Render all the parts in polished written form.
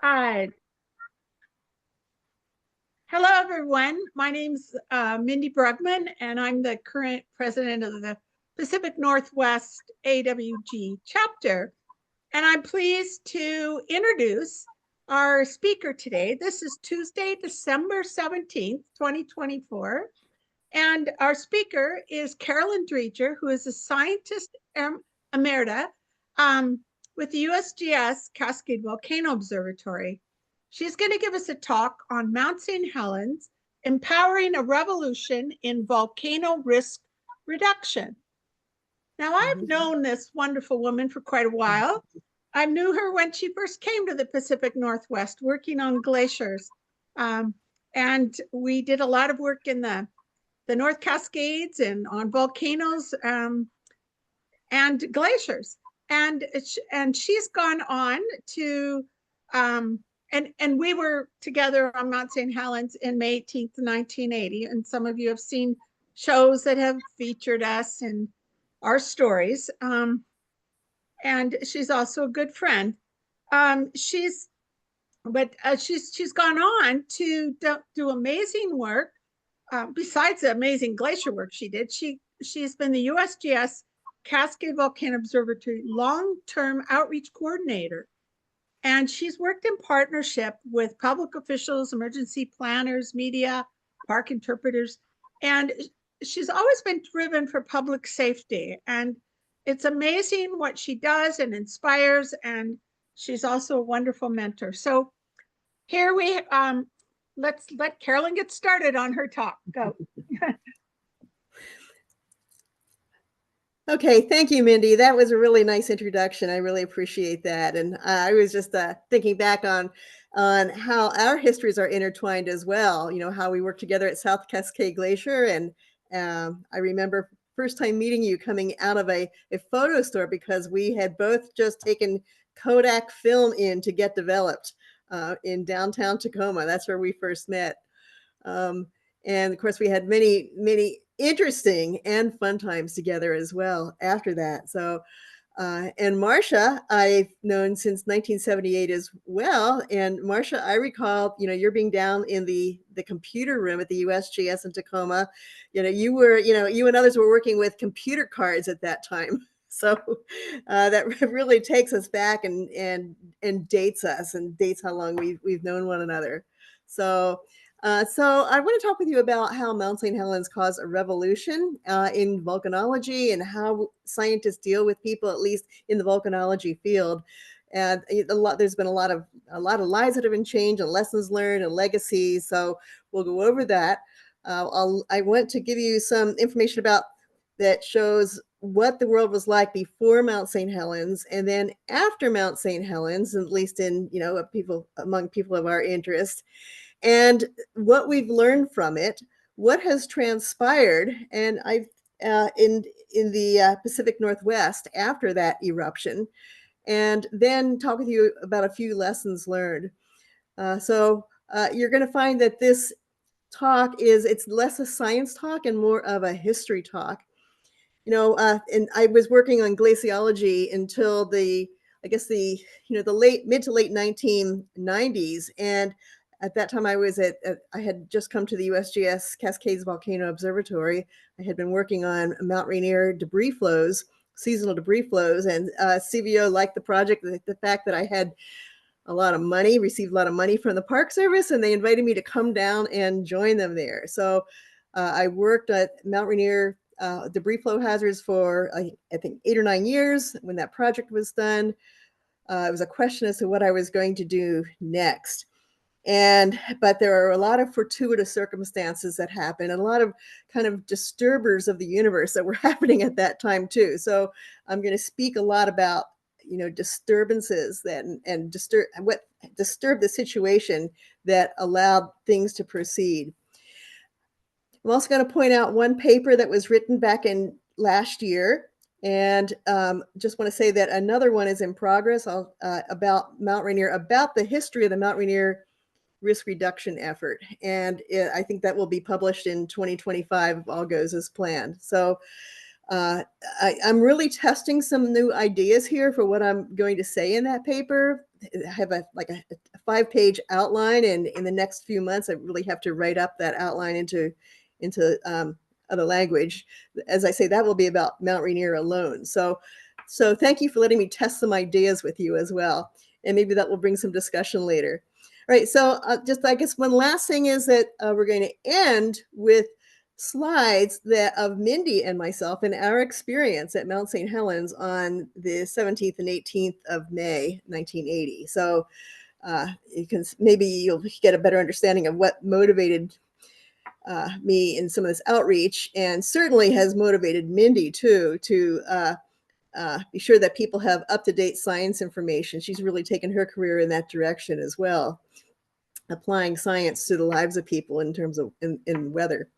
Hi. Hello, everyone. My name's Mindy Brugman, and I'm the current president of the Pacific Northwest AWG chapter. And I'm pleased to introduce our speaker today. This is Tuesday, December 17th, 2024. And our speaker is Carolyn Dreger, who is a scientist emerita with the USGS Cascade Volcano Observatory. She's going to give us a talk on Mount St. Helens, empowering a revolution in volcano risk reduction. Now, I've known this wonderful woman for quite a while. I knew her when she first came to the Pacific Northwest working on glaciers. And we did a lot of work in the North Cascades and on volcanoes and glaciers. And she's gone on to, and we were together on Mount St. Helens in May 18th, 1980. And some of you have seen shows that have featured us and our stories. And she's also a good friend. She's gone on to do amazing work. Besides the amazing glacier work she did, she's been the USGS Cascade Volcano Observatory long-term outreach coordinator. And she's worked in partnership with public officials, emergency planners, media, park interpreters. And she's always been driven for public safety. And it's amazing what she does and inspires. And she's also a wonderful mentor. So here let's let Carolyn get started on her talk. Go. Okay, thank you, Mindy. That was a really nice introduction. I really appreciate that. And I was just thinking back on how our histories are intertwined as well. You know, how we worked together at South Cascade Glacier. And I remember first time meeting you coming out of a photo store because we had both just taken Kodak film in to get developed in downtown Tacoma. That's where we first met. And of course, we had many, many interesting and fun times together as well after that. So, and Marcia, I've known since 1978 as well. And Marcia, I recall, you know, you're being down in the computer room at the USGS in Tacoma. You know, you and others were working with computer cards at that time. So that really takes us back and dates us and dates how long we've known one another. So I want to talk with you about how Mount St. Helens caused a revolution in volcanology and how scientists deal with people, at least in the volcanology field. And there's been a lot of lives that have been changed and lessons learned and legacies. So we'll go over that. I want to give you some information about that shows what the world was like before Mount St. Helens and then after Mount St. Helens, at least in, you know, among people of our interest. And what we've learned from it, what has transpired, and I've in the Pacific Northwest after that eruption, and then talk with you about a few lessons learned. So you're going to find that this talk it's less a science talk and more of a history talk. You know, and I was working on glaciology until the mid to late 1990s, and at that time, I had just come to the USGS Cascades Volcano Observatory. I had been working on Mount Rainier debris flows, seasonal debris flows, and CVO liked the project, the fact that I had received a lot of money from the Park Service, and they invited me to come down and join them there. So I worked at Mount Rainier debris flow hazards for, I think, 8 or 9 years. When that project was done, it was a question as to what I was going to do next. But there are a lot of fortuitous circumstances that happen and a lot of kind of disturbers of the universe that were happening at that time too. So I'm going to speak a lot about, you know, disturbances what disturbed the situation that allowed things to proceed. I'm also going to point out one paper that was written back in last year. And just want to say that another one is in progress about Mount Rainier, about the history of the Mount Rainier risk reduction effort. And I think that will be published in 2025 if all goes as planned. So I'm really testing some new ideas here for what I'm going to say in that paper. have a 5-page outline, and in the next few months, I really have to write up that outline into other language. As I say, that will be about Mount Rainier alone. So thank you for letting me test some ideas with you as well, and maybe that will bring some discussion later. All right, so just I guess one last thing is that we're going to end with slides of Mindy and myself and our experience at Mount St. Helens on the 17th and 18th of May, 1980. So maybe you'll get a better understanding of what motivated me in some of this outreach, and certainly has motivated Mindy too, to be sure that people have up-to-date science information. She's really taken her career in that direction as well, applying science to the lives of people in terms of in weather.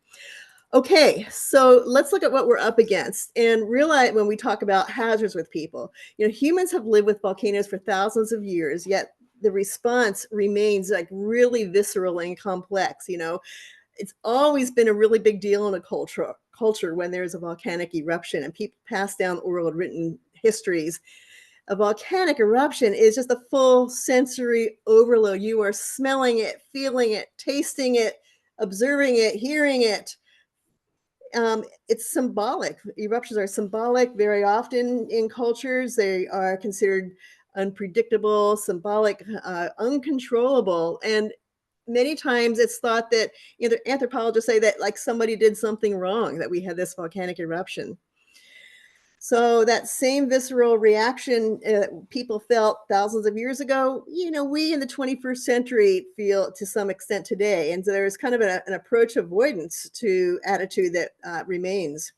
Okay, so let's look at what we're up against and realize when we talk about hazards with people. Humans have lived with volcanoes for thousands of years, yet the response remains like really visceral and complex. It's always been a really big deal in a culture when there's a volcanic eruption, and people pass down oral and written histories. A volcanic eruption is just a full sensory overload. You are smelling it, feeling it, tasting it, observing it, hearing it. It's symbolic. Eruptions are symbolic very often in cultures. They are considered unpredictable, symbolic, uncontrollable. And many times it's thought that anthropologists say that like somebody did something wrong, that we had this volcanic eruption. So that same visceral reaction people felt thousands of years ago, we in the 21st century feel to some extent today. And so there's kind of an approach avoidance to attitude that remains.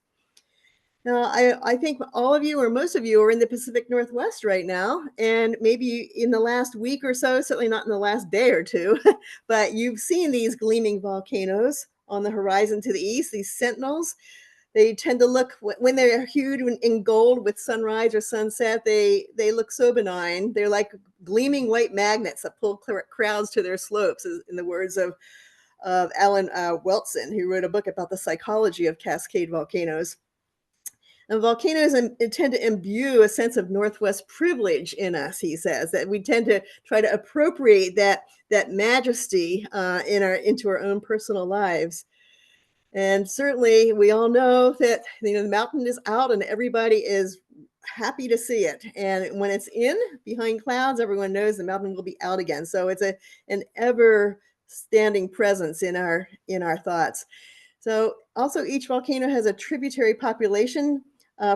Now, I think all of you or most of you are in the Pacific Northwest right now, and maybe in the last week or so, certainly not in the last day or two, but you've seen these gleaming volcanoes on the horizon to the east, these sentinels. They tend to look, when they're hued in gold with sunrise or sunset, they look so benign. They're like gleaming white magnets that pull crowds to their slopes, in the words of Alan Weltson, who wrote a book about the psychology of Cascade volcanoes. And volcanoes tend to imbue a sense of Northwest privilege in us, he says, that we tend to try to appropriate that majesty into our own personal lives. And certainly we all know that the mountain is out and everybody is happy to see it. And when it's in behind clouds, everyone knows the mountain will be out again. So it's an ever standing presence in our thoughts. So also each volcano has a tributary population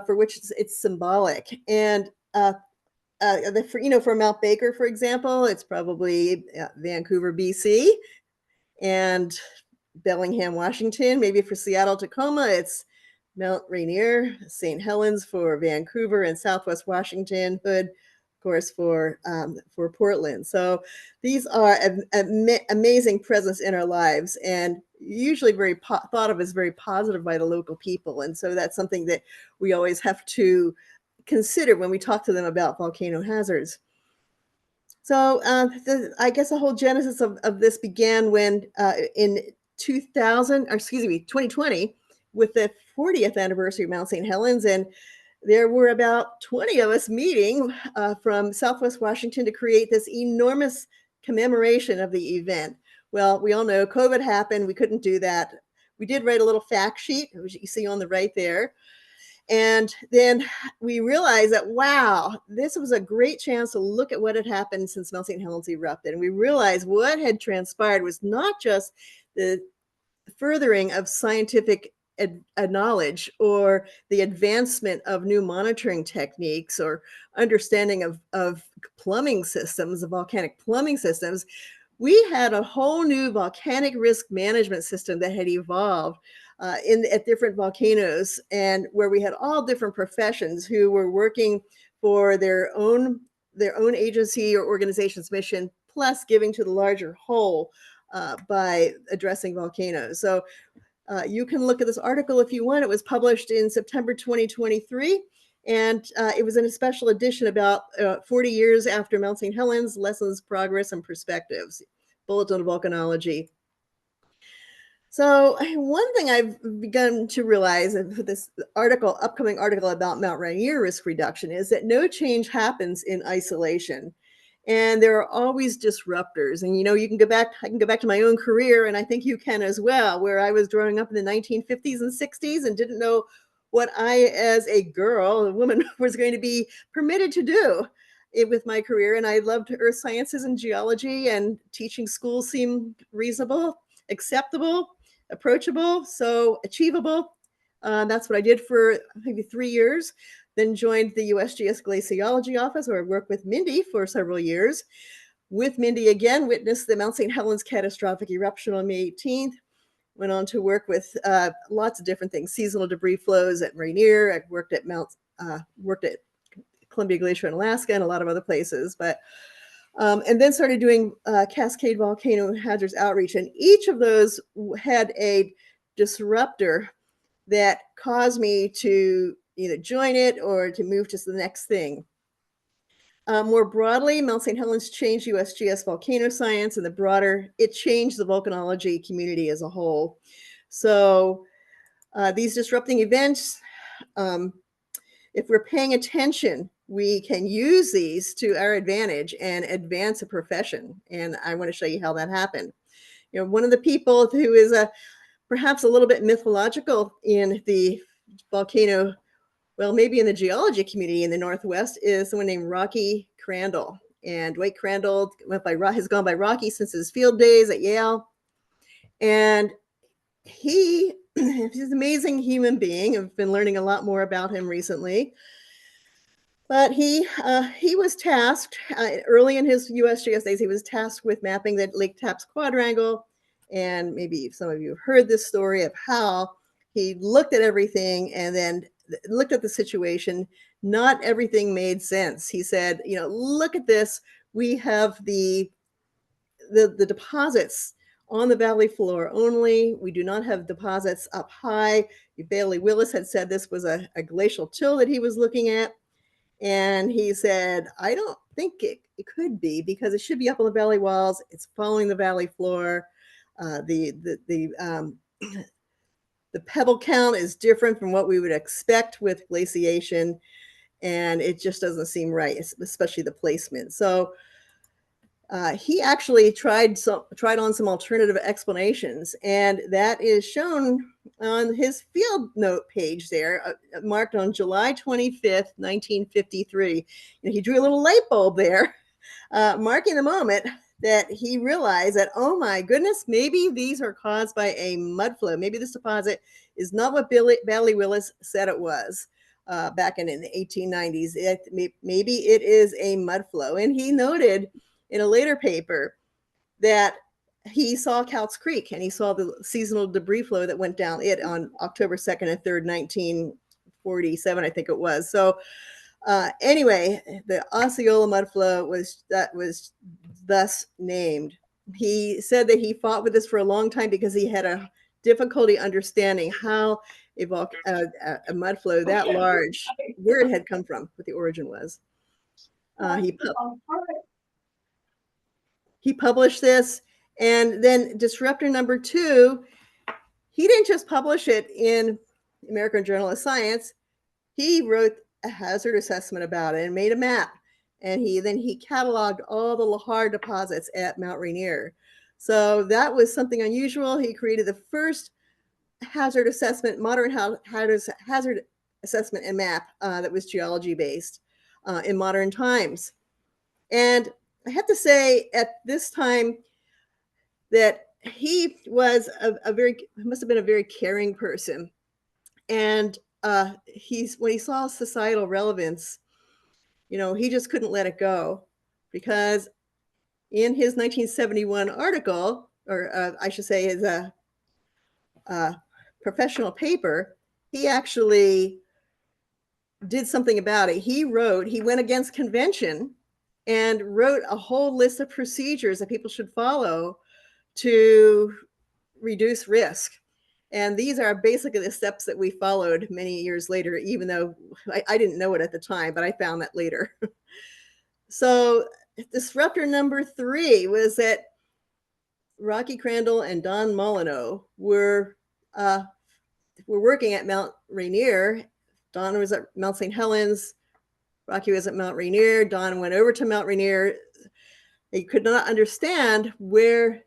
for which it's symbolic. And for Mount Baker, for example, it's probably Vancouver, BC, and Bellingham, Washington. Maybe for Seattle, Tacoma, it's Mount Rainier, St. Helens for Vancouver, and Southwest Washington, Hood, of course, for Portland. So these are an amazing presence in our lives, and usually thought of as very positive by the local people. And so that's something that we always have to consider when we talk to them about volcano hazards. So I guess the whole genesis of this began when in 2020, with the 40th anniversary of Mount St. Helens, and there were about 20 of us meeting from Southwest Washington to create this enormous commemoration of the event. Well, we all know COVID happened. We couldn't do that. We did write a little fact sheet, which you see on the right there. And then we realized that, wow, this was a great chance to look at what had happened since Mount St. Helens erupted. And we realized what had transpired was not just the furthering of scientific knowledge or the advancement of new monitoring techniques or understanding of plumbing systems, of volcanic plumbing systems. We had a whole new volcanic risk management system that had evolved at different volcanoes, and where we had all different professions who were working for their own agency or organization's mission, plus giving to the larger whole by addressing volcanoes. So you can look at this article if you want. It was published in September 2023, and it was in a special edition about 40 years after Mount St. Helens, Lessons, Progress, and Perspectives, Bulletin of Volcanology. So one thing I've begun to realize with this upcoming article about Mount Rainier risk reduction is that no change happens in isolation. And there are always disruptors. And, I can go back to my own career, and I think you can as well, where I was growing up in the 1950s and 60s and didn't know what I, as a girl, a woman, was going to be permitted to do with my career. And I loved earth sciences and geology, and teaching school seemed reasonable, acceptable, approachable, so achievable. That's what I did for maybe 3 years. Then joined the USGS glaciology office, where I worked with Mindy for several years. With Mindy again, witnessed the Mount St. Helens catastrophic eruption on May 18th. Went on to work with lots of different things, seasonal debris flows at Rainier. I worked at Columbia Glacier in Alaska and a lot of other places. And then started doing Cascade Volcano Hazards Outreach. And each of those had a disruptor that caused me to either join it or to move to the next thing. More broadly, Mount St. Helens changed USGS volcano science, and it changed the volcanology community as a whole. So these disrupting events, if we're paying attention, we can use these to our advantage and advance a profession. And I want to show you how that happened. One of the people who is perhaps a little bit mythological in the volcano, well, maybe in the geology community in the Northwest, is someone named Rocky Crandall. And Dwight Crandall has gone by Rocky since his field days at Yale. And he's an amazing human being. I've been learning a lot more about him recently. But he was tasked, early in his USGS days, he was tasked with mapping the Lake Tapps quadrangle. And maybe some of you have heard this story of how he looked at everything and then looked at the situation. Not everything made sense. He said, look at this. We have the deposits on the valley floor only. We do not have deposits up high. Bailey Willis had said this was a glacial till that he was looking at. And he said, I don't think it could be, because it should be up on the valley walls. It's following the valley floor. The pebble count is different from what we would expect with glaciation, and it just doesn't seem right, especially the placement. So he actually tried on some alternative explanations, and that is shown on his field note page there, marked on July 25th, 1953. He drew a little light bulb there, marking the moment that he realized that, oh my goodness, maybe these are caused by a mud flow. Maybe this deposit is not what Bailey Willis said it was back in the 1890s. Maybe it is a mud flow. And he noted in a later paper that he saw Couts Creek, and he saw the seasonal debris flow that went down it on October 2nd and 3rd, 1947, I think it was. So anyway, the Osceola mud flow was thus named. He said that he fought with this for a long time because he had a difficulty understanding how a mud flow that large, where it had come from, what the origin was. He published this, and then disruptor number 2, he didn't just publish it in American Journal of Science. He wrote a hazard assessment about it and made a map, and he cataloged all the lahar deposits at Mount Rainier. So that was something unusual. He created the first hazard assessment, modern hazard assessment and map that was geology based in modern times. And I have to say, at this time, that he was must have been a very caring person. And when he saw societal relevance, he just couldn't let it go, because in his 1971 article, or I should say his professional paper, he actually did something about it. He went against convention and wrote a whole list of procedures that people should follow to reduce risk. And these are basically the steps that we followed many years later, even though I didn't know it at the time, but I found that later. So disruptor number 3 was that Rocky Crandall and Don Molyneux were working at Mount Rainier. Don was at Mount St. Helens. Rocky was at Mount Rainier. Don went over to Mount Rainier. They could not understand where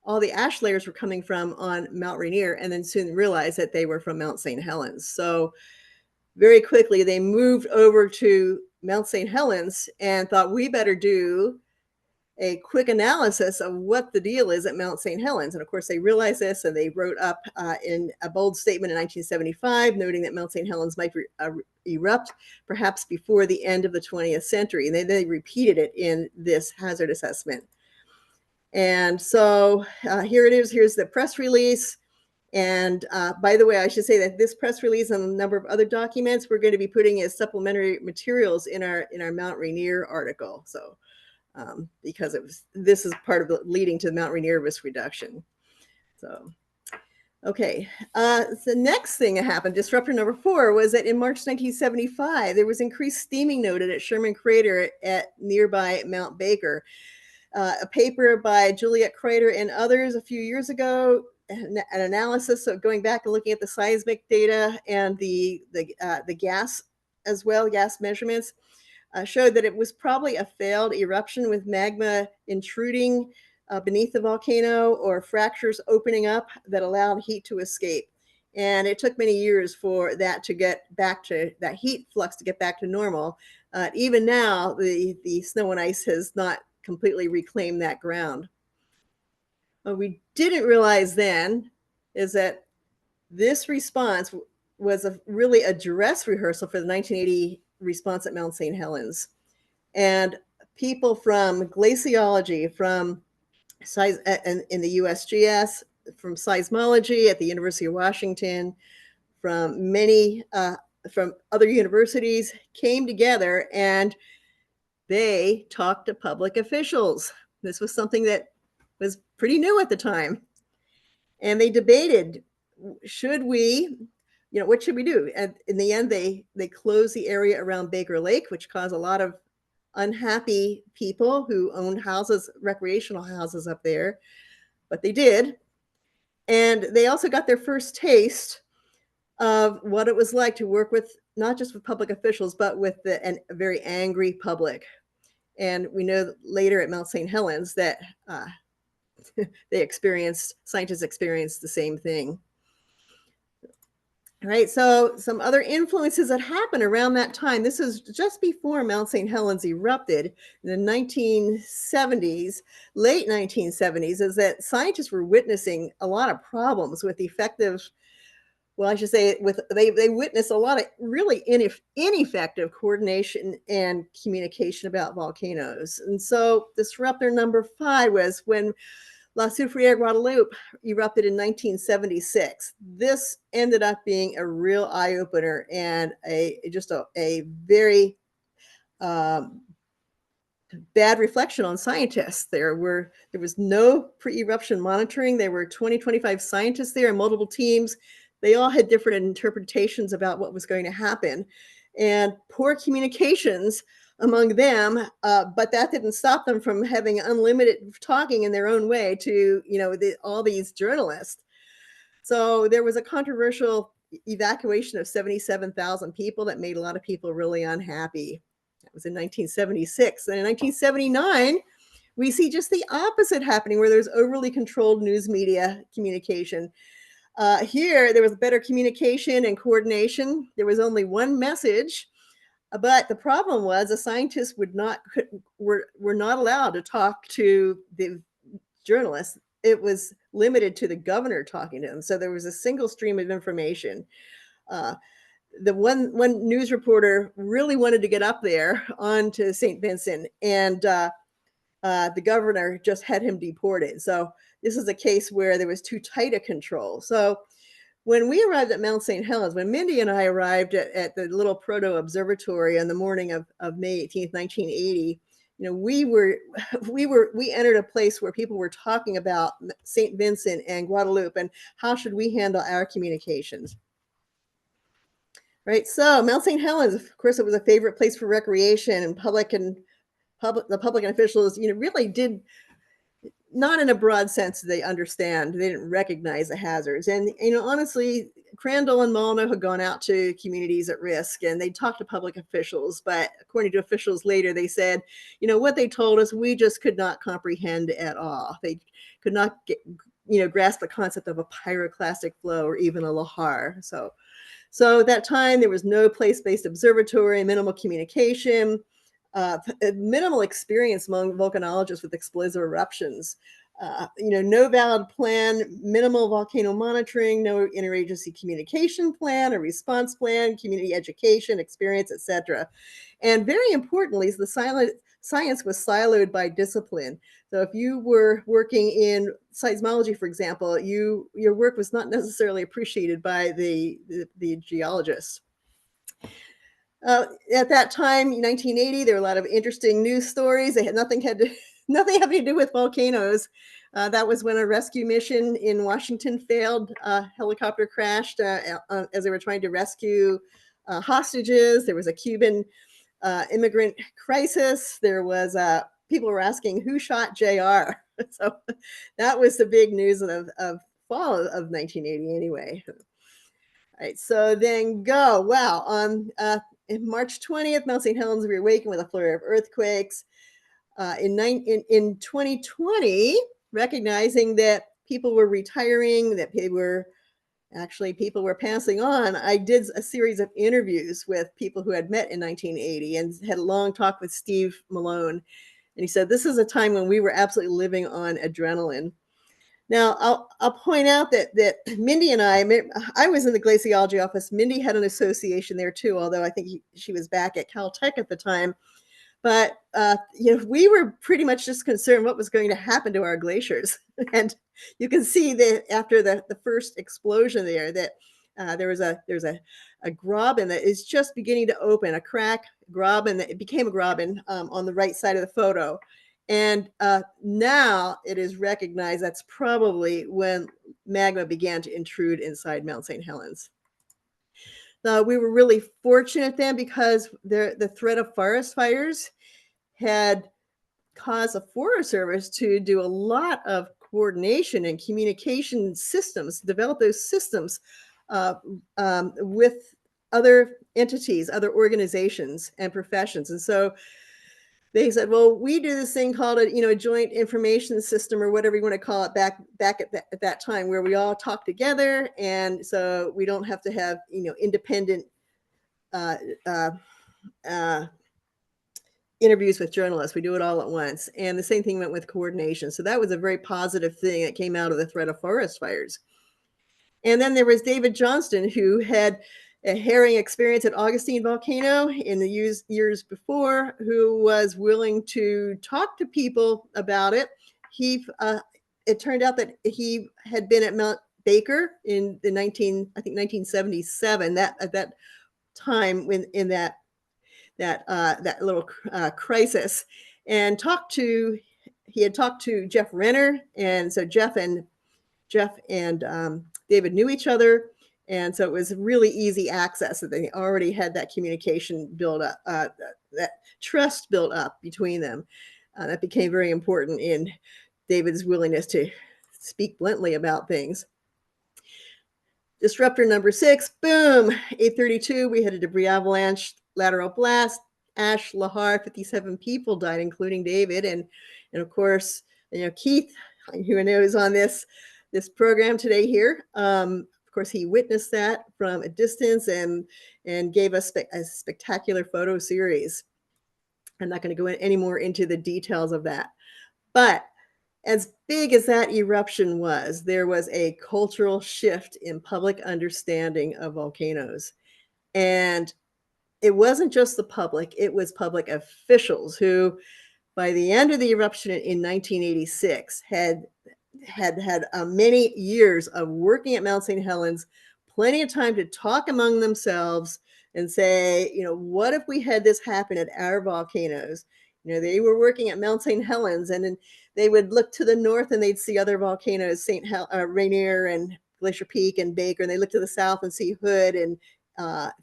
all the ash layers were coming from on Mount Rainier, and then soon realized that they were from Mount St. Helens. So very quickly, they moved over to Mount St. Helens and thought, we better do a quick analysis of what the deal is at Mount St. Helens. And of course, they realized this, and they wrote up in a bold statement in 1975, noting that Mount St. Helens might erupt perhaps before the end of the 20th century. And they repeated it in this hazard assessment. And so here it is. Here's the press release. And by the way, I should say that this press release and a number of other documents we're going to be putting as supplementary materials in our Mount Rainier article. So because this is part of the leading to Mount Rainier risk reduction. So, okay. The next thing that happened, disruptor number 4, was that in March 1975, there was increased steaming noted at Sherman Crater at nearby Mount Baker. A paper by Juliet Crater and others a few years ago, an analysis of going back and looking at the seismic data and the gas as well, gas measurements, showed that it was probably a failed eruption with magma intruding beneath the volcano or fractures opening up that allowed heat to escape. And it took many years for that to get back to, that heat flux to get back to normal. Even now, the snow and ice has not completely reclaimed that ground. What we didn't realize then is that this response was really a dress rehearsal for the 1980 response at Mount St. Helens. And people from glaciology, from in the USGS, from seismology at the University of Washington, from many, from other universities came together and they talked to public officials. This was something that was pretty new at the time. And they debated, should we, what should we do? And in the end, they closed the area around Baker Lake, which caused a lot of unhappy people who owned houses, recreational houses up there, but they did. And they also got their first taste of what it was like to work with, not just with public officials, but with a very angry public. And we know later at Mount St. Helens that scientists experienced the same thing. All right, so some other influences that happened around that time. This is just before Mount St. Helens erupted in the 1970s, late 1970s, is that scientists were witnessing a lot of problems with effective, well, I should say, they witnessed a lot of really ineffective coordination and communication about volcanoes. And so disruptor number 5 was when La Soufriere Guadeloupe erupted in 1976. This ended up being a real eye-opener and just a very bad reflection on scientists. There was no pre-eruption monitoring. There were 25 scientists there and multiple teams. They all had different interpretations about what was going to happen, and poor communications among them, but that didn't stop them from having unlimited talking in their own way to, all these journalists. So there was a controversial evacuation of 77,000 people that made a lot of people really unhappy. That was in 1976. And in 1979, we see just the opposite happening, where there's overly controlled news media communication. Here, there was better communication and coordination. There was only one message. But the problem was the scientists were not allowed to talk to the journalists. It was limited to the governor talking to them. So there was a single stream of information. The one news reporter really wanted to get up there onto St. Vincent, and the governor just had him deported. So this is a case where there was too tight a control. So when we arrived at Mount St. Helens, when Mindy and I arrived at the little proto observatory on the morning of May 18th, 1980, we entered a place where people were talking about St. Vincent and Guadeloupe and how should we handle our communications. Right. So Mount St. Helens, of course, it was a favorite place for recreation, and the public and officials, really did not in a broad sense they understand. They didn't recognize the hazards. And, honestly, Crandall and Molyneux had gone out to communities at risk and they talked to public officials. But according to officials later, they said, what they told us, we just could not comprehend at all. They could not grasp the concept of a pyroclastic flow or even a lahar. So at that time, there was no place-based observatory, minimal communication, minimal experience among volcanologists with explosive eruptions. No valid plan, minimal volcano monitoring, no interagency communication plan, a response plan, community education, experience, etc. And very importantly, the science was siloed by discipline. So if you were working in seismology, for example, your work was not necessarily appreciated by the geologists. At that time, in 1980, there were a lot of interesting news stories. They had nothing having to do with volcanoes. That was when a rescue mission in Washington failed. A helicopter crashed as they were trying to rescue hostages. There was a Cuban immigrant crisis. There was people were asking who shot JR. So that was the big news of fall of 1980 anyway. All right, so then go. Wow, on March 20th, Mount St. Helens reawakened with a flurry of earthquakes. In 2020, recognizing that people were retiring, that people were passing on, I did a series of interviews with people who had met in 1980 and had a long talk with Steve Malone. And he said, this is a time when we were absolutely living on adrenaline. Now, I'll point out that Mindy and I was in the glaciology office. Mindy had an association there too, although I think she was back at Caltech at the time. But we were pretty much just concerned what was going to happen to our glaciers. And you can see that after the first explosion there, that there's a graben that is just beginning to open, a crack graben that it became a graben on the right side of the photo. And now it is recognized that's probably when magma began to intrude inside Mount St. Helens. We were really fortunate then because the threat of forest fires had caused the Forest Service to do a lot of coordination and communication systems, develop those systems with other entities, other organizations and professions. And so they said, well, we do this thing called a joint information system or whatever you want to call it back at that time, where we all talk together. And so we don't have to have, independent interviews with journalists. We do it all at once. And the same thing went with coordination. So that was a very positive thing that came out of the threat of forest fires. And then there was David Johnston, who had a herring experience at Augustine Volcano in the years before, who was willing to talk to people about it. It turned out that he had been at Mount Baker in the 1977. At that time when in that little crisis, and he had talked to Jeff Renner, and so Jeff and David knew each other. And so it was really easy access that they already had that communication built up, that trust built up between them. That became very important in David's willingness to speak bluntly about things. Disruptor number 6, boom, 8:32, we had a debris avalanche, lateral blast, ash, lahar, 57 people died, including David. And of course, Keith, who I know is on this program today here, of course, he witnessed that from a distance and gave us a spectacular photo series. I'm not going to go any more into the details of that. But as big as that eruption was, there was a cultural shift in public understanding of volcanoes. And it wasn't just the public, it was public officials who, by the end of the eruption in 1986, had many years of working at Mount St. Helens, plenty of time to talk among themselves and say, what if we had this happen at our volcanoes? They were working at Mount St. Helens, and then they would look to the north and they'd see other volcanoes, Rainier and Glacier Peak and Baker, and they look to the south and see Hood and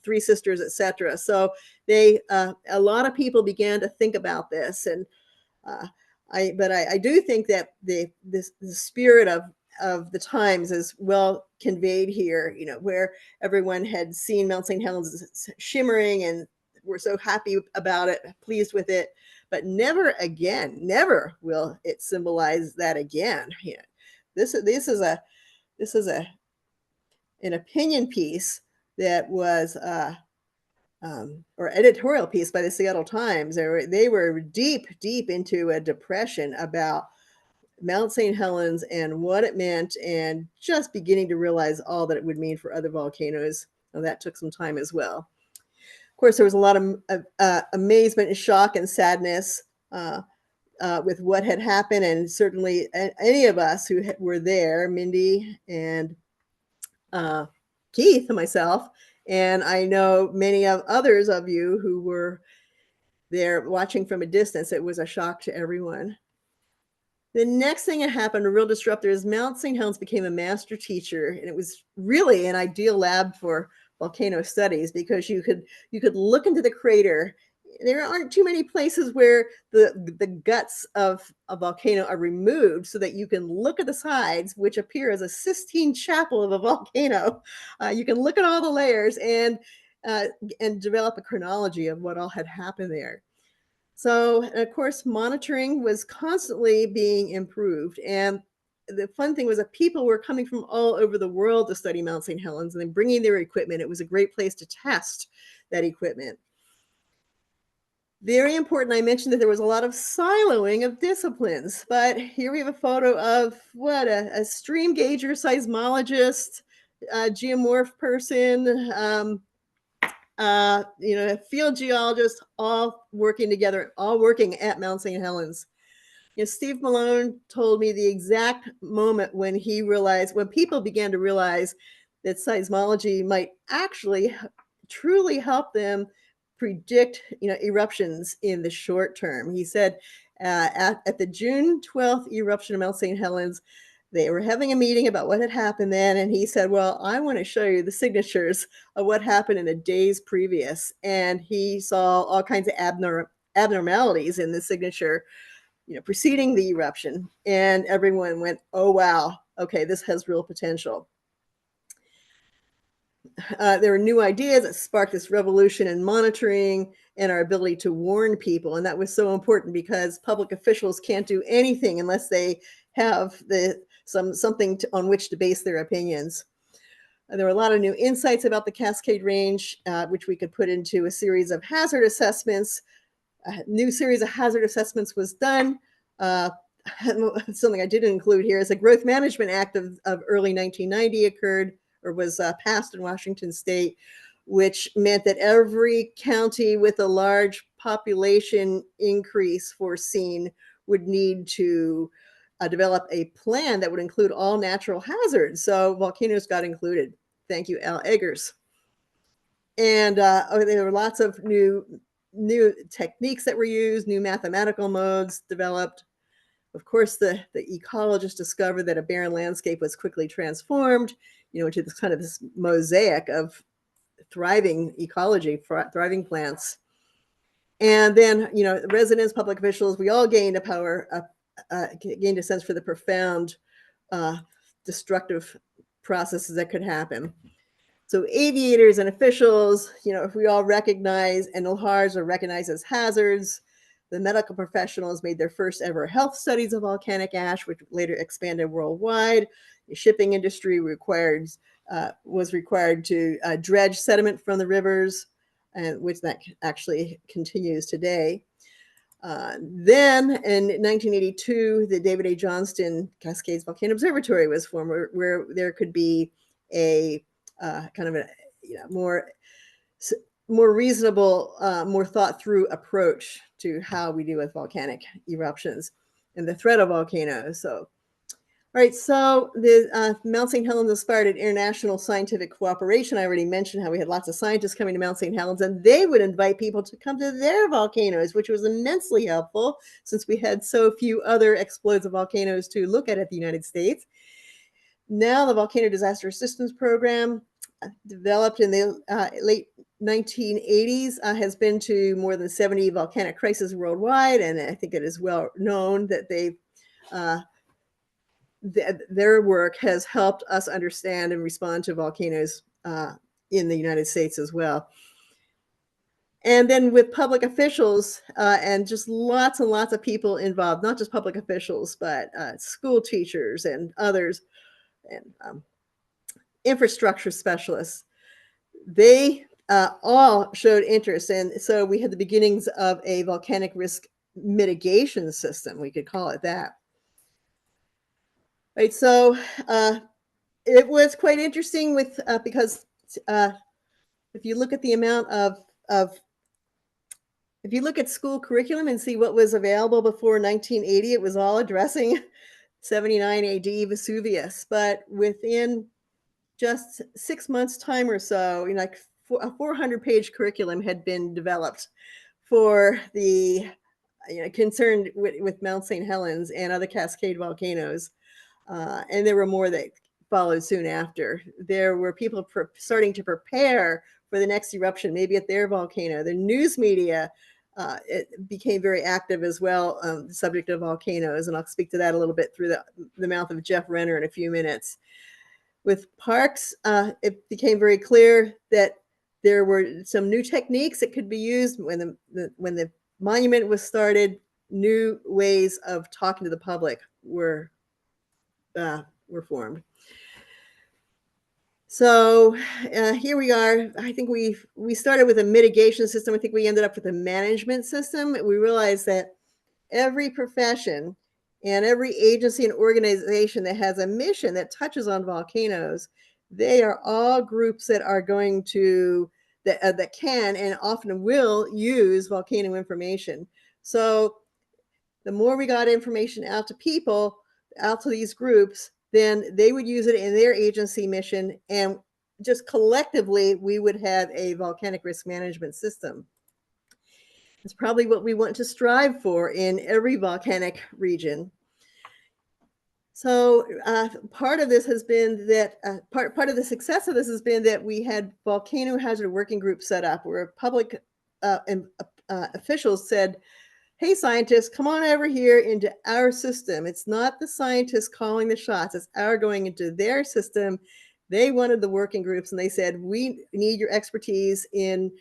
Three Sisters, etc. So a lot of people began to think about this, and but I do think that the spirit of the times is well conveyed here, where everyone had seen Mount St. Helens shimmering and were so happy about it, pleased with it, but never again, never will it symbolize that again. This is an opinion piece that was or editorial piece by the Seattle Times. They were deep into a depression about Mount St. Helens and what it meant, and just beginning to realize all that it would mean for other volcanoes. And that took some time as well. Of course, there was a lot of amazement and shock and sadness with what had happened, and certainly any of us who were there, Mindy and Keith and myself, and I know many of others of you who were there watching from a distance, it was a shock to everyone. The next thing that happened, a real disruptor, is Mount St. Helens became a master teacher, and it was really an ideal lab for volcano studies because you could look into the crater. There aren't too many places where the guts of a volcano are removed so that you can look at the sides, which appear as a Sistine Chapel of a volcano. You can look at all the layers and develop a chronology of what all had happened there. So, of course, monitoring was constantly being improved. And the fun thing was that people were coming from all over the world to study Mount St. Helens and then bringing their equipment. It was a great place to test that equipment. Very important, I mentioned that there was a lot of siloing of disciplines, but here we have a photo of a stream gauger, seismologist, geomorph person, a field geologist, all working together, all working at Mount St. Helens. Steve Malone told me the exact moment when people began to realize that seismology might actually truly help them predict, eruptions in the short term. He said at the June 12th eruption of Mount St. Helens, they were having a meeting about what had happened then, and he said, well, I want to show you the signatures of what happened in the days previous. And he saw all kinds of abnormalities in the signature, preceding the eruption. And everyone went, oh, wow, okay, this has real potential. There were new ideas that sparked this revolution in monitoring and our ability to warn people. And that was so important because public officials can't do anything unless they have something on which to base their opinions. There were a lot of new insights about the Cascade Range, which we could put into a series of hazard assessments. A new series of hazard assessments was done. Something I didn't include here is the Growth Management Act of early 1990 occurred, or was passed in Washington State, which meant that every county with a large population increase foreseen would need to develop a plan that would include all natural hazards. So volcanoes got included. Thank you, Al Eggers. And there were lots of new techniques that were used, new mathematical modes developed. Of course, the ecologists discovered that a barren landscape was quickly transformed, into this kind of this mosaic of thriving ecology, thriving plants. And then, residents, public officials, we all gained gained a sense for the profound destructive processes that could happen. So aviators and officials, if we all recognize, and LHARs are recognized as hazards. The medical professionals made their first ever health studies of volcanic ash, which later expanded worldwide. The shipping industry was required to dredge sediment from the rivers, and which that actually continues today. Then in 1982, the David A. Johnston Cascades Volcano Observatory was formed, where there could be a kind of a more reasonable, more thought through approach to how we deal with volcanic eruptions and the threat of volcanoes. So, all right, so the Mount St. Helens inspired an international scientific cooperation. I already mentioned how we had lots of scientists coming to Mount St. Helens, and they would invite people to come to their volcanoes, which was immensely helpful since we had so few other explosive volcanoes to look at the United States. Now the Volcano Disaster Assistance Program, developed in the late 1980s has been to more than 70 volcanic crises worldwide, and I think it is well known that their work has helped us understand and respond to volcanoes in the United States as well. And then with public officials and just lots and lots of people involved, not just public officials, but school teachers and others, and infrastructure specialists, they all showed interest. And so we had the beginnings of a volcanic risk mitigation system, we could call it that. Right, so it was quite interesting with because if you look at the amount of if you look at school curriculum and see what was available before 1980, it was all addressing 79 AD Vesuvius. But within just 6 months' time or so, like a 400-page curriculum had been developed for the concerned with Mount St. Helens and other Cascade volcanoes. And there were more that followed soon after. There were people starting to prepare for the next eruption, maybe at their volcano. The news media it became very active as well, the subject of volcanoes, and I'll speak to that a little bit through the mouth of Jeff Renner in a few minutes. With parks, it became very clear that there were some new techniques that could be used when the monument was started. New ways of talking to the public were formed. So here we are. I think we started with a mitigation system. I think we ended up with a management system. We realized that every profession and every agency and organization that has a mission that touches on volcanoes, they are all groups that are going to that can and often will use volcano information. So the more we got information out to people, out to these groups, then they would use it in their agency mission, and just collectively we would have a volcanic risk management system. It's probably what we want to strive for in every volcanic region. So part of this has been that part of the success of this has been that we had volcano hazard working groups set up where public officials said, hey, scientists, come on over here into our system. It's not the scientists calling the shots. It's our going into their system. They wanted the working groups, and they said, we need your expertise in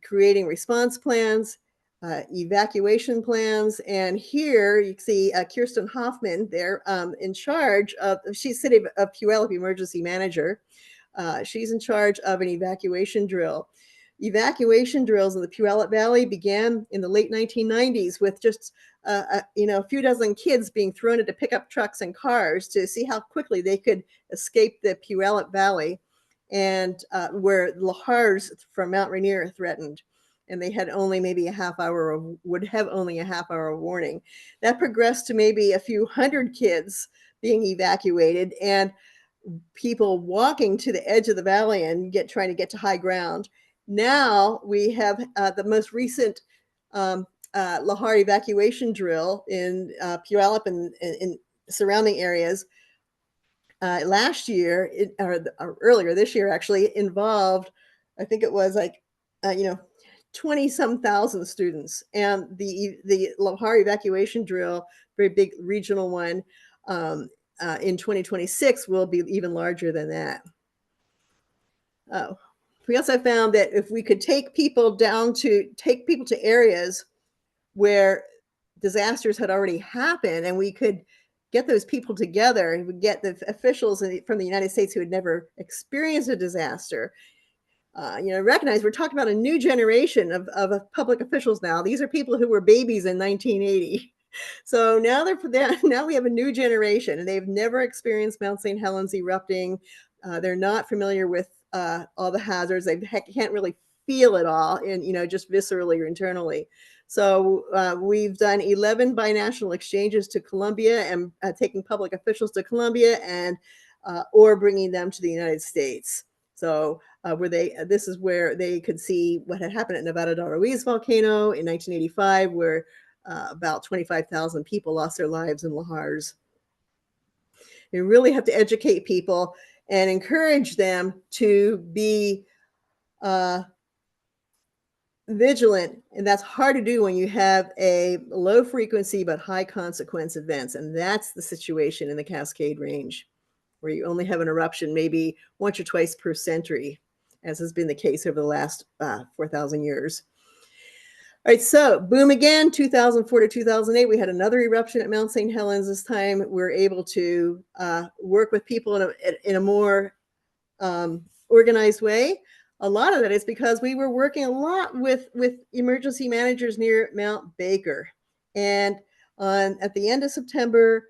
creating response plans, evacuation plans. And here you see Kirsten Hoffman there in charge of, she's City of Puyallup Emergency Manager. She's in charge of an evacuation drill. Evacuation drills in the Puyallup Valley began in the late 1990s with just a few dozen kids being thrown into pickup trucks and cars to see how quickly they could escape the Puyallup Valley, and where lahars from Mount Rainier threatened. And they had only maybe would have only a half hour of warning. That progressed to maybe a few hundred kids being evacuated and people walking to the edge of the valley and trying to get to high ground. Now we have the most recent lahar evacuation drill in Puyallup and in surrounding areas. Last year, or earlier this year, actually involved, I think it was like 20-some thousand students. And the lahar evacuation drill, very big regional one, in 2026 will be even larger than that. Oh. We also found that if we could take people to areas where disasters had already happened, and we could get those people together, and we get the officials from the United States who had never experienced a disaster, recognize we're talking about a new generation of public officials now. These are people who were babies in 1980. So now now we have a new generation, and they've never experienced Mount St. Helens erupting. They're not familiar with all the hazards. They can't really feel it all, and just viscerally or internally. So we've done 11 binational exchanges to Colombia, and taking public officials to Colombia, and or bringing them to the United States. So this is where they could see what had happened at Nevada del Ruiz volcano in 1985, where about 25,000 people lost their lives in lahars. You really have to educate people and encourage them to be vigilant, and that's hard to do when you have a low frequency but high consequence events. And that's the situation in the Cascade Range, where you only have an eruption maybe once or twice per century, as has been the case over the last 4,000 years. All right, so boom again, 2004 to 2008, we had another eruption at Mount St. Helens. This time we were able to work with people in a more organized way. A lot of that is because we were working a lot with emergency managers near Mount Baker. And at the end of September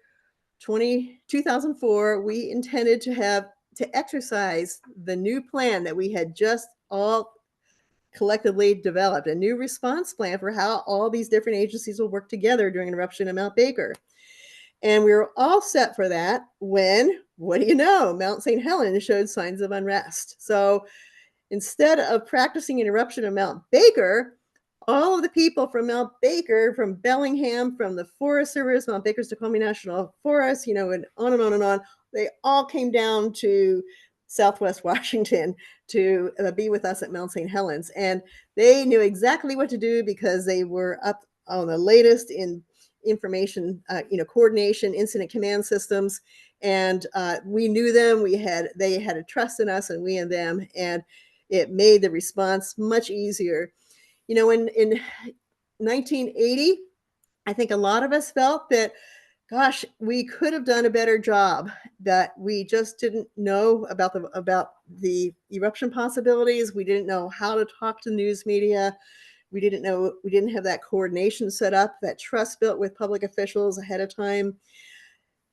2004, we intended to exercise the new plan that we had just all collectively developed, a new response plan for how all these different agencies will work together during an eruption at Mount Baker. And we were all set for that when, what do you know, Mount St. Helens showed signs of unrest. So instead of practicing an eruption at Mount Baker, all of the people from Mount Baker, from Bellingham, from the Forest Service, Mount Baker's Tacoma National Forest, and on and on and on, they all came down to Southwest Washington to be with us at Mount St. Helens. And they knew exactly what to do because they were up on the latest in information, coordination, incident command systems. And we knew them. They had a trust in us, and we in them. And it made the response much easier. In 1980, I think a lot of us felt that, gosh, we could have done a better job, that we just didn't know about the eruption possibilities. We didn't know how to talk to news media. We didn't have that coordination set up, that trust built with public officials ahead of time.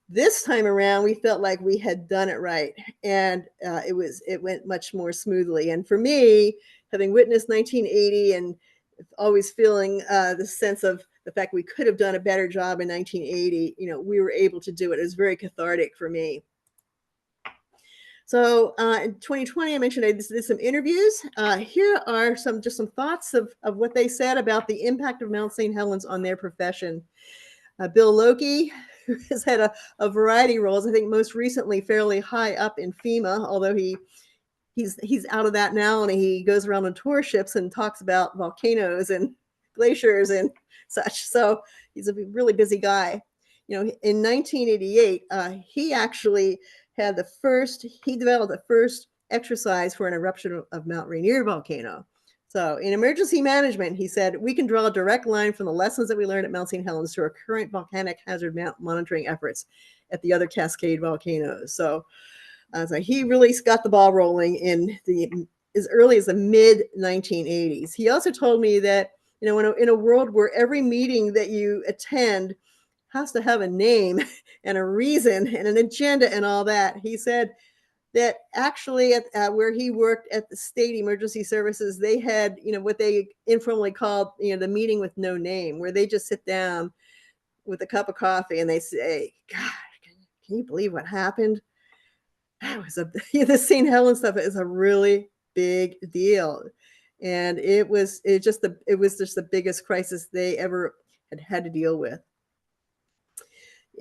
This time around, we felt like we had done it right, and it went much more smoothly. And for me, having witnessed 1980 and always feeling the sense of the fact we could have done a better job in 1980, we were able to do it. It was very cathartic for me. So in 2020, I mentioned I did some interviews. Here are some thoughts of what they said about the impact of Mount St. Helens on their profession. Bill Loki, who has had a variety of roles, I think most recently fairly high up in FEMA, although he's out of that now, and he goes around on tour ships and talks about volcanoes and glaciers and such. So he's a really busy guy. In 1988, he actually developed the first exercise for an eruption of Mount Rainier volcano. So in emergency management, he said, we can draw a direct line from the lessons that we learned at Mount St. Helens to our current volcanic hazard monitoring efforts at the other Cascade volcanoes. So he really got the ball rolling as early as the mid 1980s. He also told me that, in a world where every meeting that you attend has to have a name and a reason and an agenda and all that, he said that actually at where he worked at the state emergency services, they had, what they informally called, the meeting with no name, where they just sit down with a cup of coffee and they say, God, can you believe what happened? That was the St. Helens stuff is a really big deal. And it was just the biggest crisis they ever had to deal with.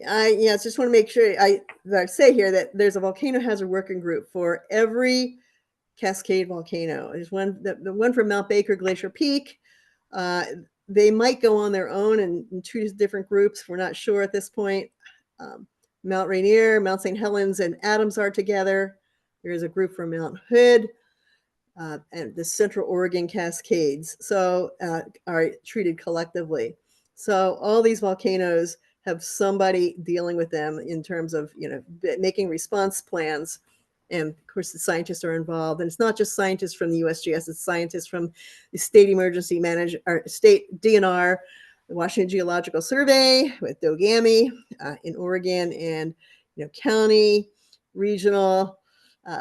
I just want to make sure I say here that there's a volcano hazard working group for every Cascade volcano. There's the one from Mount Baker Glacier Peak. They might go on their own in two different groups. We're not sure at this point. Mount Rainier, Mount St. Helens, and Adams are together. There is a group from Mount Hood and the Central Oregon Cascades. So are treated collectively. So all these volcanoes have somebody dealing with them in terms of, making response plans. And of course, the scientists are involved. And it's not just scientists from the USGS, it's scientists from the state emergency manager, or state DNR, the Washington Geological Survey with Dogami in Oregon, and county, regional,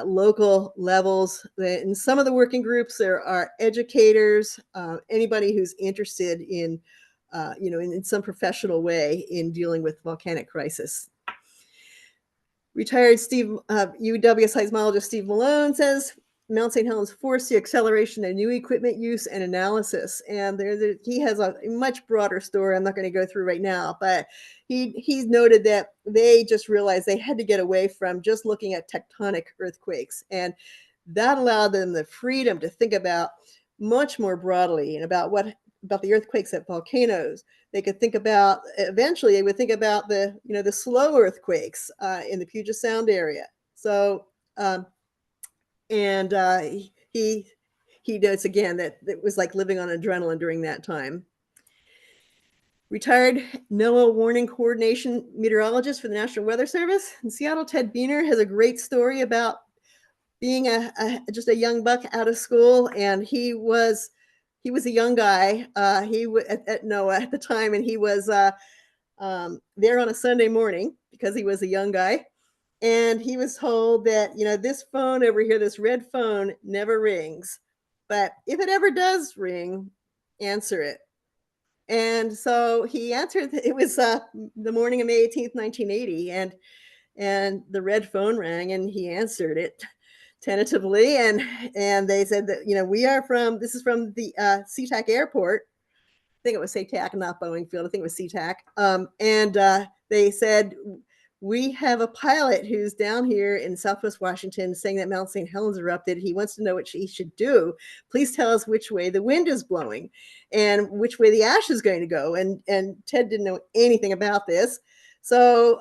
local levels. In some of the working groups, there are educators, anybody who's interested in in some professional way in dealing with volcanic crisis. Retired UW seismologist Steve Malone says Mount St. Helens forced the acceleration of new equipment use and analysis. And he has a much broader story I'm not going to go through right now, but he's noted that they just realized they had to get away from just looking at tectonic earthquakes. And that allowed them the freedom to think about much more broadly and about the earthquakes at volcanoes. They could think about, eventually they would think about the slow earthquakes in the Puget Sound area. So and he notes again that it was like living on adrenaline during that time. Retired NOAA warning coordination meteorologist for the National Weather Service in Seattle, Ted Beener, has a great story about being just a young buck out of school, and he was a young guy. He was at NOAA at the time, and he was there on a Sunday morning because he was a young guy, and he was told that this phone over here, this red phone, never rings, but if it ever does ring, answer it. And so he answered. It was the morning of May 18th, 1980, and the red phone rang, and he answered it tentatively, and they said that this is from the SeaTac airport. I think it was SeaTac, not Boeing Field. I think it was SeaTac. And they said, we have a pilot who's down here in Southwest Washington saying that Mount St. Helens erupted. He wants to know what he should do. Please tell us which way the wind is blowing and which way the ash is going to go. And Ted didn't know anything about this. So,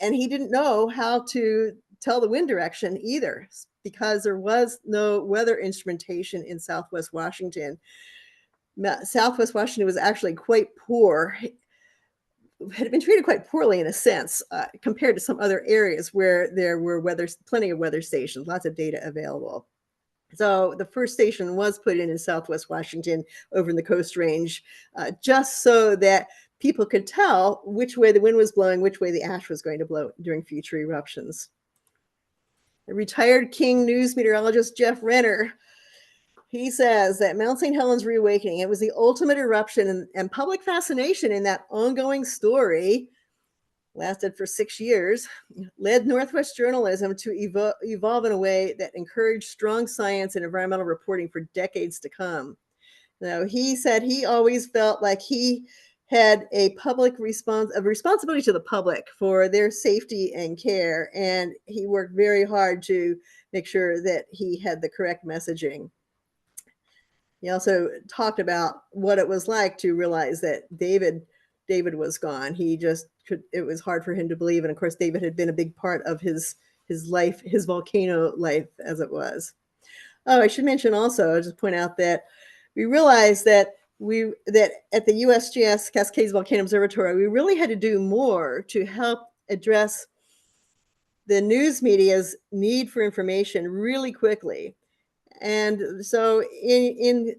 and he didn't know how to tell the wind direction either, because there was no weather instrumentation in Southwest Washington. Southwest Washington was actually quite poor, had been treated quite poorly in a sense, compared to some other areas where there were plenty of weather stations, lots of data available. So the first station was put in Southwest Washington over in the Coast Range, just so that people could tell which way the wind was blowing, which way the ash was going to blow during future eruptions. The retired King News meteorologist Jeff Renner, he says that Mount St. Helens reawakening, it was the ultimate eruption, and public fascination in that ongoing story lasted for 6 years, led Northwest journalism to evolve in a way that encouraged strong science and environmental reporting for decades to come. Now, he said he always felt like he had a responsibility to the public for their safety and care, and he worked very hard to make sure that he had the correct messaging. He also talked about what it was like to realize that David was gone. It was hard for him to believe. And of course, David had been a big part of his life, his volcano life as it was. Oh, I should mention also, I'll just point out that we realized that at the USGS Cascades Volcano Observatory, we really had to do more to help address the news media's need for information really quickly. And so in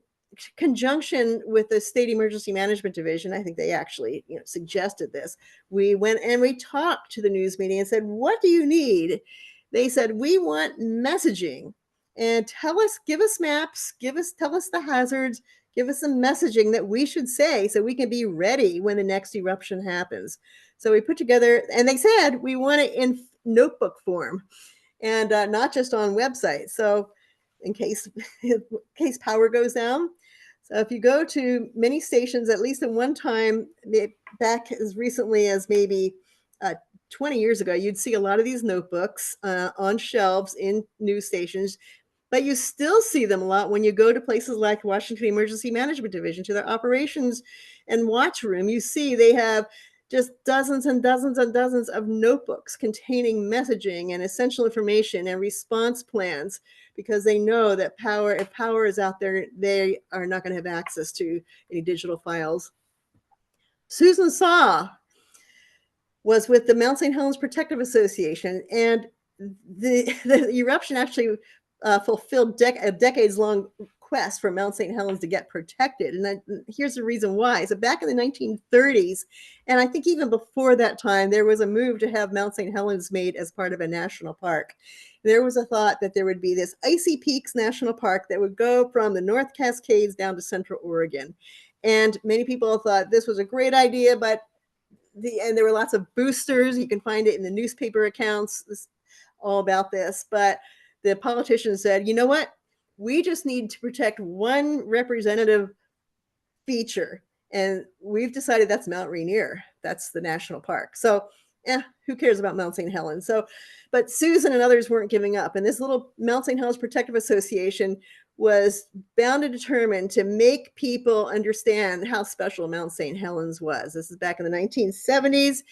conjunction with the State Emergency Management Division, I think they actually suggested this. We went and we talked to the news media and said, what do you need? They said, we want messaging, and give us maps, tell us the hazards, give us some messaging that we should say so we can be ready when the next eruption happens. So we put together, and they said, we want it in notebook form and not just on websites. So in case power goes down. So if you go to many stations, at least at one time, back as recently as maybe 20 years ago, you'd see a lot of these notebooks on shelves in news stations, but you still see them a lot when you go to places like Washington Emergency Management Division, to their operations and watch room. You see they have just dozens and dozens and dozens of notebooks containing messaging and essential information and response plans, because they know that if power is out there, they are not going to have access to any digital files. Susan Saw was with the Mount St. Helens Protective Association, and the eruption actually fulfilled a decades-long quest for Mount St. Helens to get protected. And here's the reason why. So back in the 1930s, and I think even before that time, there was a move to have Mount St. Helens made as part of a national park. There was a thought that there would be this Icy Peaks National Park that would go from the North Cascades down to Central Oregon. And many people thought this was a great idea, but and there were lots of boosters. You can find it in the newspaper accounts, all about this. But the politicians said, you know what? We just need to protect one representative feature. And we've decided that's Mount Rainier. That's the national park. So who cares about Mount St. Helens? But Susan and others weren't giving up. And this little Mount St. Helens Protective Association was bound and determined to make people understand how special Mount St. Helens was. This is back in the 1970s.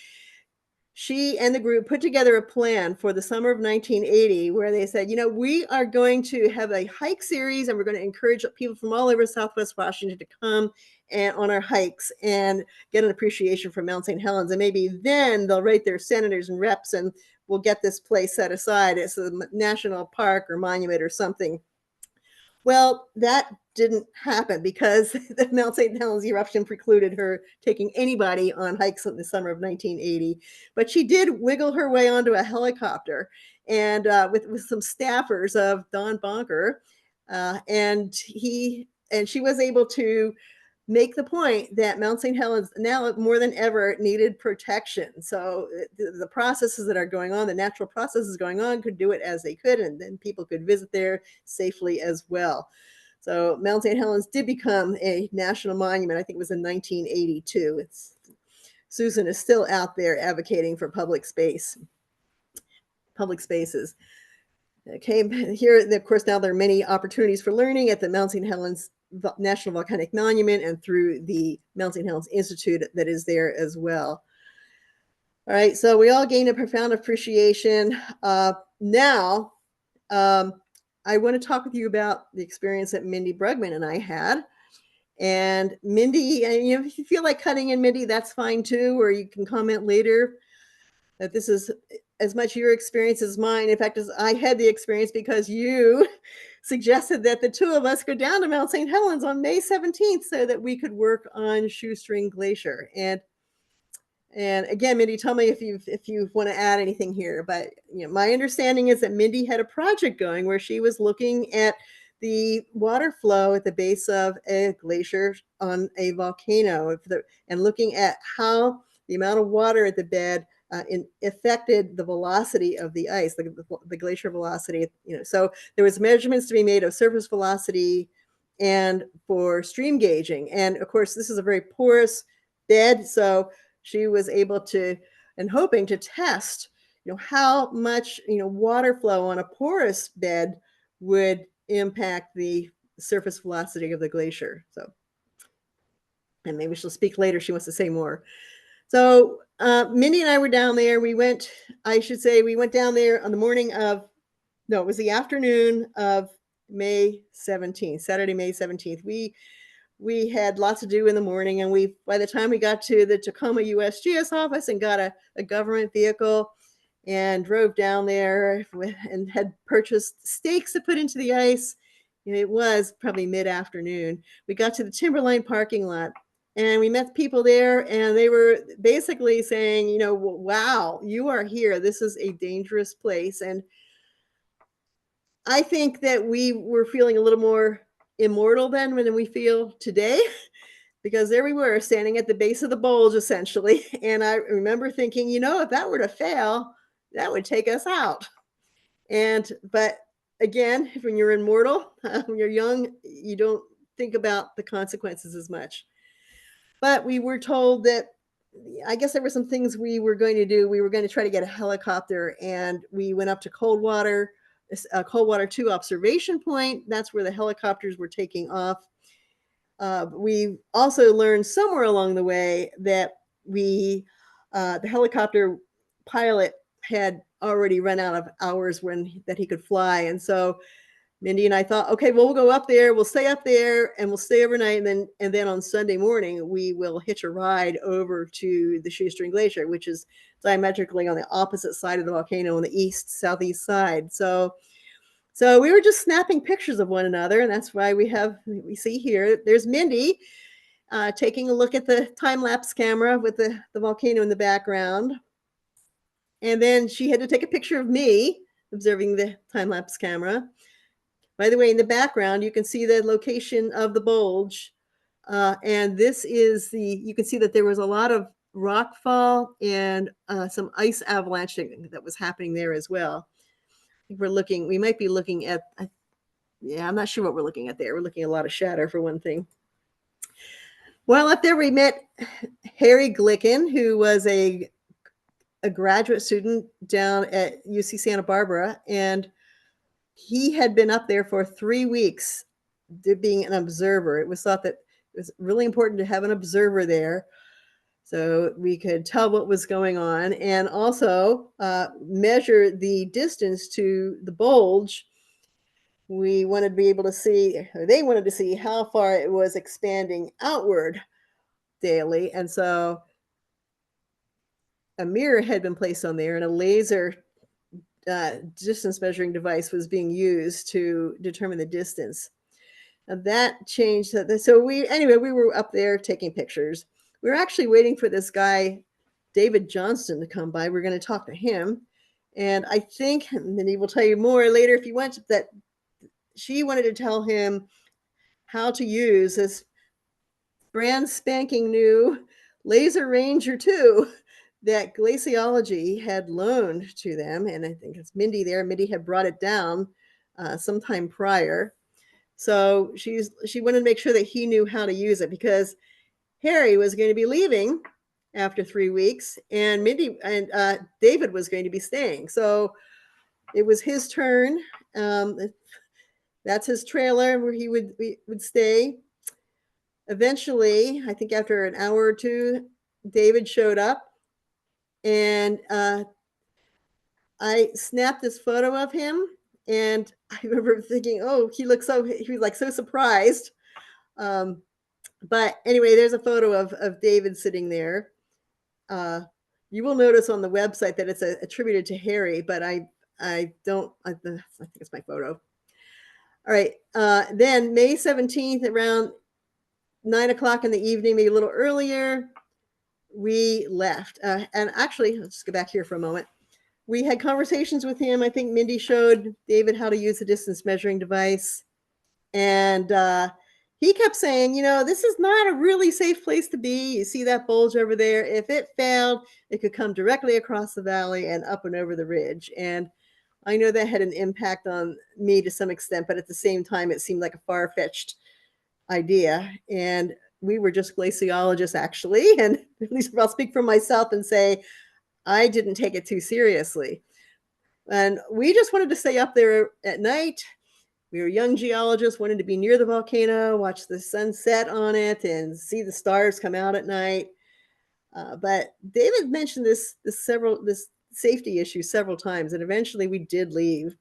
She and the group put together a plan for the summer of 1980 where they said, we are going to have a hike series and we're going to encourage people from all over Southwest Washington to come and on our hikes and get an appreciation for Mount St. Helens. And maybe then they'll write their senators and reps and we'll get this place set aside as a national park or monument or something. Well, that didn't happen because the Mount St. Helens eruption precluded her taking anybody on hikes in the summer of 1980. But she did wiggle her way onto a helicopter and with some staffers of Don Bonker. And she was able to make the point that Mount St. Helens now more than ever needed protection. So the processes that are going on, the natural processes going on, could do it as they could, and then people could visit there safely as well. So Mount St. Helens did become a national monument. I think it was in 1982. Susan is still out there advocating for public spaces. Okay, here, of course, now there are many opportunities for learning at the Mount St. Helens National Volcanic Monument and through the Mount St. Helens Institute that is there as well. All right, so we all gained a profound appreciation. Now, I want to talk with you about the experience that Mindy Brugman and I had. And Mindy, if you feel like cutting in, Mindy, that's fine too, or you can comment later that this is as much your experience as mine. In fact, as I had the experience because you suggested that the two of us go down to Mount St. Helens on May 17th so that we could work on Shoestring Glacier. And again, Mindy, tell me if you want to add anything here. But my understanding is that Mindy had a project going where she was looking at the water flow at the base of a glacier on a volcano and looking at how the amount of water at the bed affected the velocity of the ice, the glacier velocity. So there was measurements to be made of surface velocity and for stream gauging. And of course, this is a very porous bed, so she was able to and hoping to test, how much water flow on a porous bed would impact the surface velocity of the glacier. So, and maybe she'll speak later. She wants to say more. So Mindy and I were down there. We went down there on the morning of, no, it was the afternoon of May 17th, Saturday, May 17th. We had lots to do in the morning, and by the time we got to the Tacoma USGS office and got a government vehicle and drove down there and had purchased stakes to put into the ice, it was probably mid-afternoon. We got to the Timberline parking lot. And we met people there, and they were basically saying, wow, you are here. This is a dangerous place. And I think that we were feeling a little more immortal then than we feel today, because there we were standing at the base of the bulge, essentially. And I remember thinking, if that were to fail, that would take us out. But again, when you're immortal, when you're young, you don't think about the consequences as much. But we were told that, I guess there were some things we were going to do. We were going to try to get a helicopter, and we went up to Coldwater 2 observation point. That's where the helicopters were taking off. We also learned somewhere along the way that the helicopter pilot had already run out of hours that he could fly. And so Mindy and I thought, okay, well, we'll go up there, we'll stay up there, and we'll stay overnight. And then on Sunday morning, we will hitch a ride over to the Shoestring Glacier, which is diametrically on the opposite side of the volcano on the southeast side. So we were just snapping pictures of one another. And that's why we see here, there's Mindy taking a look at the time-lapse camera with the volcano in the background. And then she had to take a picture of me observing the time-lapse camera. By the way, in the background, you can see the location of the bulge. And this is you can see that there was a lot of rock fall and some ice avalanche that was happening there as well. I think we might be looking at, I'm not sure what we're looking at there. We're looking at a lot of shadow for one thing. While up there, we met Harry Glicken, who was a graduate student down at UC Santa Barbara. And he had been up there for 3 weeks being an observer. It was thought that it was really important to have an observer there so we could tell what was going on, and also measure the distance to the bulge. We wanted to be able to see, or they wanted to see how far it was expanding outward daily. And so a mirror had been placed on there, and a laser distance measuring device was being used to determine the distance. Now that changed. So we were up there taking pictures. We were actually waiting for this guy, David Johnston, to come by. We're going to talk to him. And I think, and then he will tell you more later if you want, that she wanted to tell him how to use this brand spanking new Laser Ranger 2 that Glaciology had loaned to them. And I think it's Mindy there. Mindy had brought it down sometime prior. So she wanted to make sure that he knew how to use it, because Harry was going to be leaving after 3 weeks, and Mindy and David was going to be staying. So it was his turn. That's his trailer where he would stay. Eventually, I think after an hour or two, David showed up, and I snapped this photo of him, and I remember thinking, oh, he was like so surprised. But anyway, there's a photo of David sitting there. You will notice on the website that it's attributed to Harry, but I think it's my photo. All right. Then May 17th, around 9 o'clock in the evening, maybe a little earlier, we left. And actually, let's go back here for a moment. We had conversations with him. I think Mindy showed David how to use the distance measuring device. And he kept saying, this is not a really safe place to be. You see that bulge over there? If it failed, it could come directly across the valley and up and over the ridge. And I know that had an impact on me to some extent, but at the same time, it seemed like a far-fetched idea. And we were just glaciologists, actually. And at least I'll speak for myself and say, I didn't take it too seriously. And we just wanted to stay up there at night. We were young geologists, wanted to be near the volcano, watch the sun set on it, and see the stars come out at night. But David mentioned this safety issue several times, and eventually we did leave.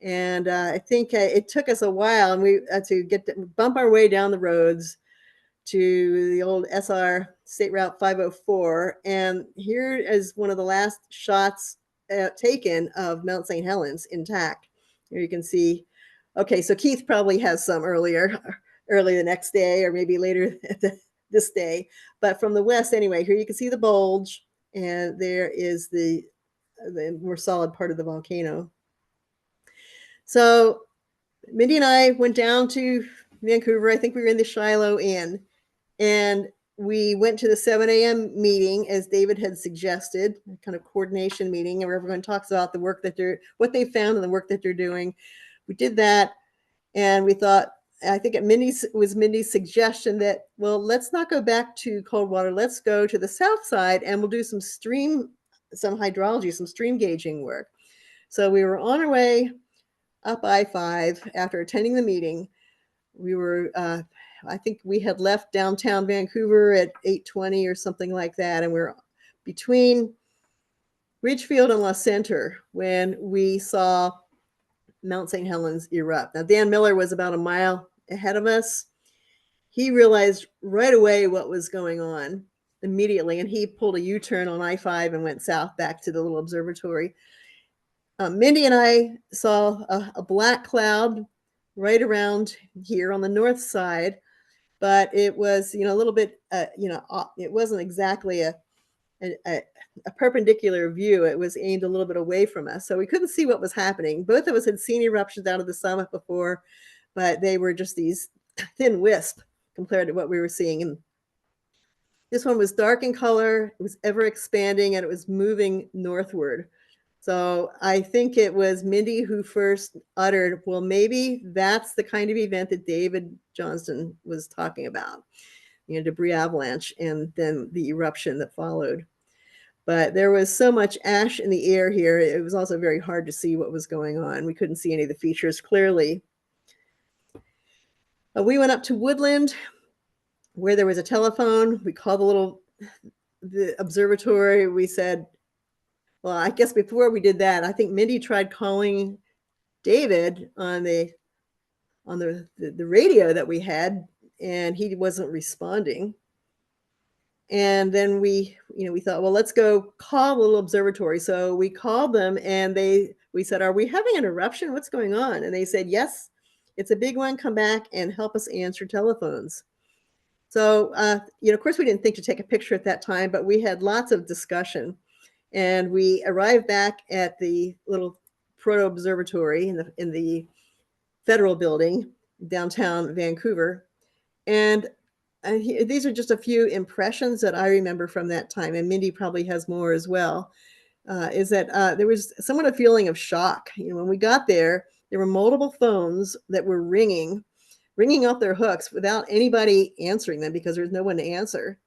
And I think it took us a while, and we had to bump our way down the roads to the old SR State Route 504. And here is one of the last shots taken of Mount St. Helens intact. Here you can see. Okay, so Keith probably has some early the next day, or maybe later this day. But from the west, anyway, here you can see the bulge, and there is the more solid part of the volcano. So Mindy and I went down to Vancouver. I think we were in the Shiloh Inn, and we went to the 7 a.m. meeting, as David had suggested, a kind of coordination meeting, where everyone talks about the work what they found and the work that they're doing. We did that, and we thought, I think was Mindy's suggestion that, well, let's not go back to Coldwater. Let's go to the south side, and we'll do some hydrology, some stream gauging work. So we were on our way up I-5 after attending the meeting. We were, I think we had left downtown Vancouver at 8:20 or something like that, and we were between Ridgefield and La Center when we saw Mount St. Helens erupt. Now, Dan Miller was about a mile ahead of us. He realized right away what was going on immediately, and he pulled a U-turn on I-5 and went south back to the little observatory. Mindy and I saw a black cloud right around here on the north side, but it was, a little bit, it wasn't exactly a perpendicular view. It was aimed a little bit away from us, so we couldn't see what was happening. Both of us had seen eruptions out of the summit before, but they were just these thin wisps compared to what we were seeing. And this one was dark in color, it was ever expanding, and it was moving northward. So I think it was Mindy who first uttered, well, maybe that's the kind of event that David Johnston was talking about, debris avalanche, and then the eruption that followed. But there was so much ash in the air here, it was also very hard to see what was going on. We couldn't see any of the features clearly. We went up to Woodland where there was a telephone. We called the observatory. We said, well, I guess before we did that, I think Mindy tried calling David on the radio that we had, and he wasn't responding. And then we thought, well, let's go call the little observatory. So we called them, and we said, are we having an eruption? What's going on? And they said, yes, it's a big one. Come back and help us answer telephones. So, of course, we didn't think to take a picture at that time, but we had lots of discussion. And we arrived back at the little proto observatory in the federal building downtown Vancouver. And these are just a few impressions that I remember from that time, and Mindy probably has more as well, is that there was somewhat a feeling of shock. When we got there were multiple phones that were ringing off their hooks without anybody answering them because there was no one to answer.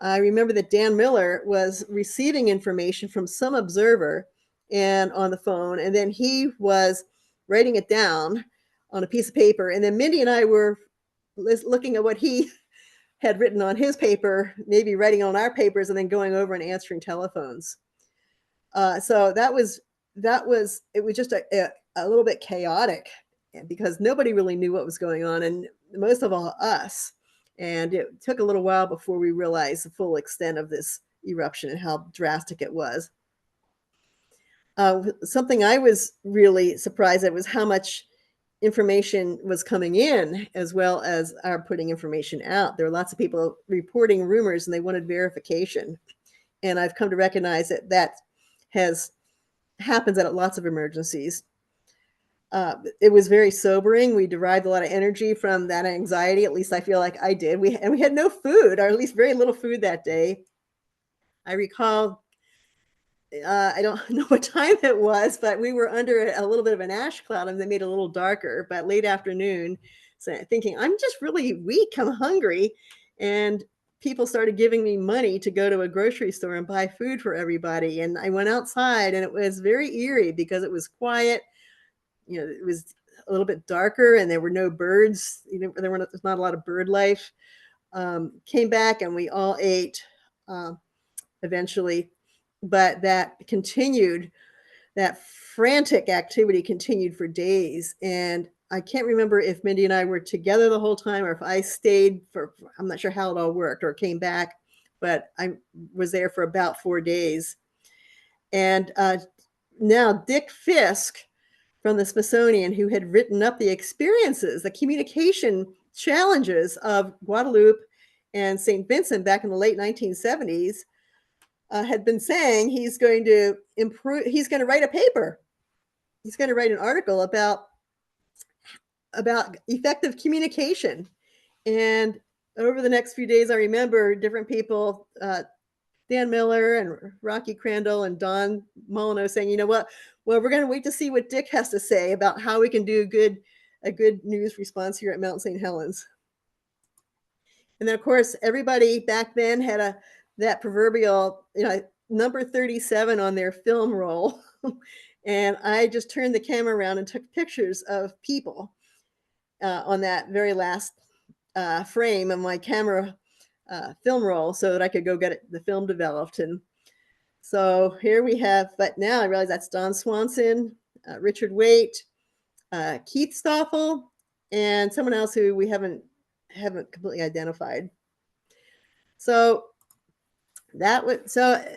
I remember that Dan Miller was receiving information from some observer and on the phone, and then he was writing it down on a piece of paper. And then Mindy and I were looking at what he had written on his paper, maybe writing on our papers, and then going over and answering telephones. So it was just a little bit chaotic because nobody really knew what was going on, and most of all us. And it took a little while before we realized the full extent of this eruption and how drastic it was. Something I was really surprised at was how much information was coming in as well as our putting information out. There were lots of people reporting rumors and they wanted verification. And I've come to recognize that happens at lots of emergencies. It was very sobering. We derived a lot of energy from that anxiety. At least I feel like I did. We had no food, or at least very little food that day. I recall, I don't know what time it was, but we were under a little bit of an ash cloud and they made it a little darker, but late afternoon, so thinking, I'm just really weak, I'm hungry. And people started giving me money to go to a grocery store and buy food for everybody. And I went outside and it was very eerie because it was quiet. It was a little bit darker and there were no birds. There's not a lot of bird life. Came back and we all ate eventually, but that frantic activity continued for days. And I can't remember if Mindy and I were together the whole time or if I stayed I'm not sure how it all worked or came back, but I was there for about 4 days. And now Dick Fisk from the Smithsonian, who had written up the experiences, the communication challenges of Guadeloupe and St. Vincent back in the late 1970s, had been saying he's going to write a paper. He's going to write an article about effective communication. And over the next few days, I remember different people, Dan Miller and Rocky Crandall and Don Molyneux saying, you know what, well, we're going to wait to see what Dick has to say about how we can do a good news response here at Mount St. Helens. And then, of course, everybody back then had that proverbial, number 37 on their film roll. And I just turned the camera around and took pictures of people on that very last frame of my camera film roll so that I could go get the film developed. And so here we have, but now I realize that's Don Swanson, Richard Waite, Keith Stoffel, and someone else who we haven't completely identified. So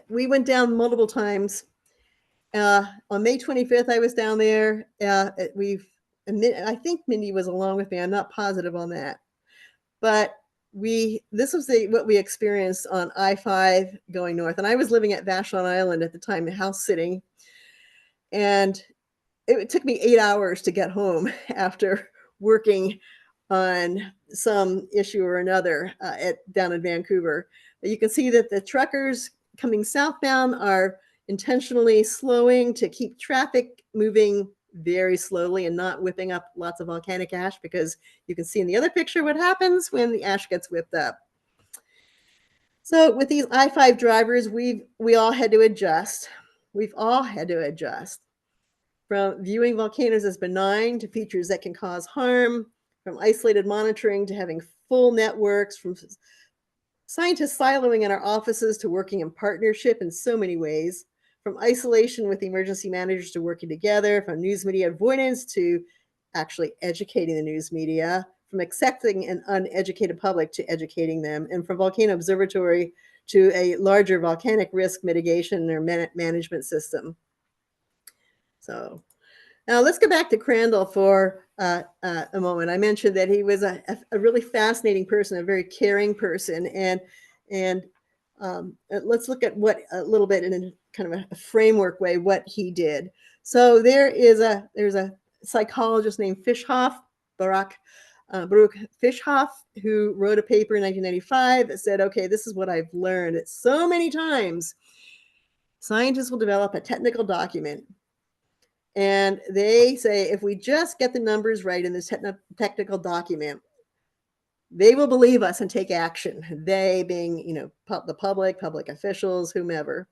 we went down multiple times. On May 25th, I was down there. I think Mindy was along with me. I'm not positive on that, but this was what we experienced on I-5 going north. And I was living at Vashon Island at the time, house sitting. And it took me 8 hours to get home after working on some issue or another down in Vancouver. But you can see that the truckers coming southbound are intentionally slowing to keep traffic moving very slowly and not whipping up lots of volcanic ash, because you can see in the other picture what happens when the ash gets whipped up. So with these I-5 drivers, we all had to adjust. We've all had to adjust from viewing volcanoes as benign to features that can cause harm, from isolated monitoring to having full networks, from scientists siloing in our offices to working in partnership in so many ways, from isolation with emergency managers to working together, from news media avoidance to actually educating the news media, from accepting an uneducated public to educating them, and from volcano observatory to a larger volcanic risk mitigation or management system. So now let's go back to Crandall for a moment. I mentioned that he was a really fascinating person, a very caring person, and let's look at what a little bit in a kind of a framework way what he did. So there's a psychologist named Baruch Fischhoff, who wrote a paper in 1995 that said, okay, this is what I've learned. It's so many times scientists will develop a technical document and they say, if we just get the numbers right in this technical document, they will believe us and take action. They being, the public officials, whomever.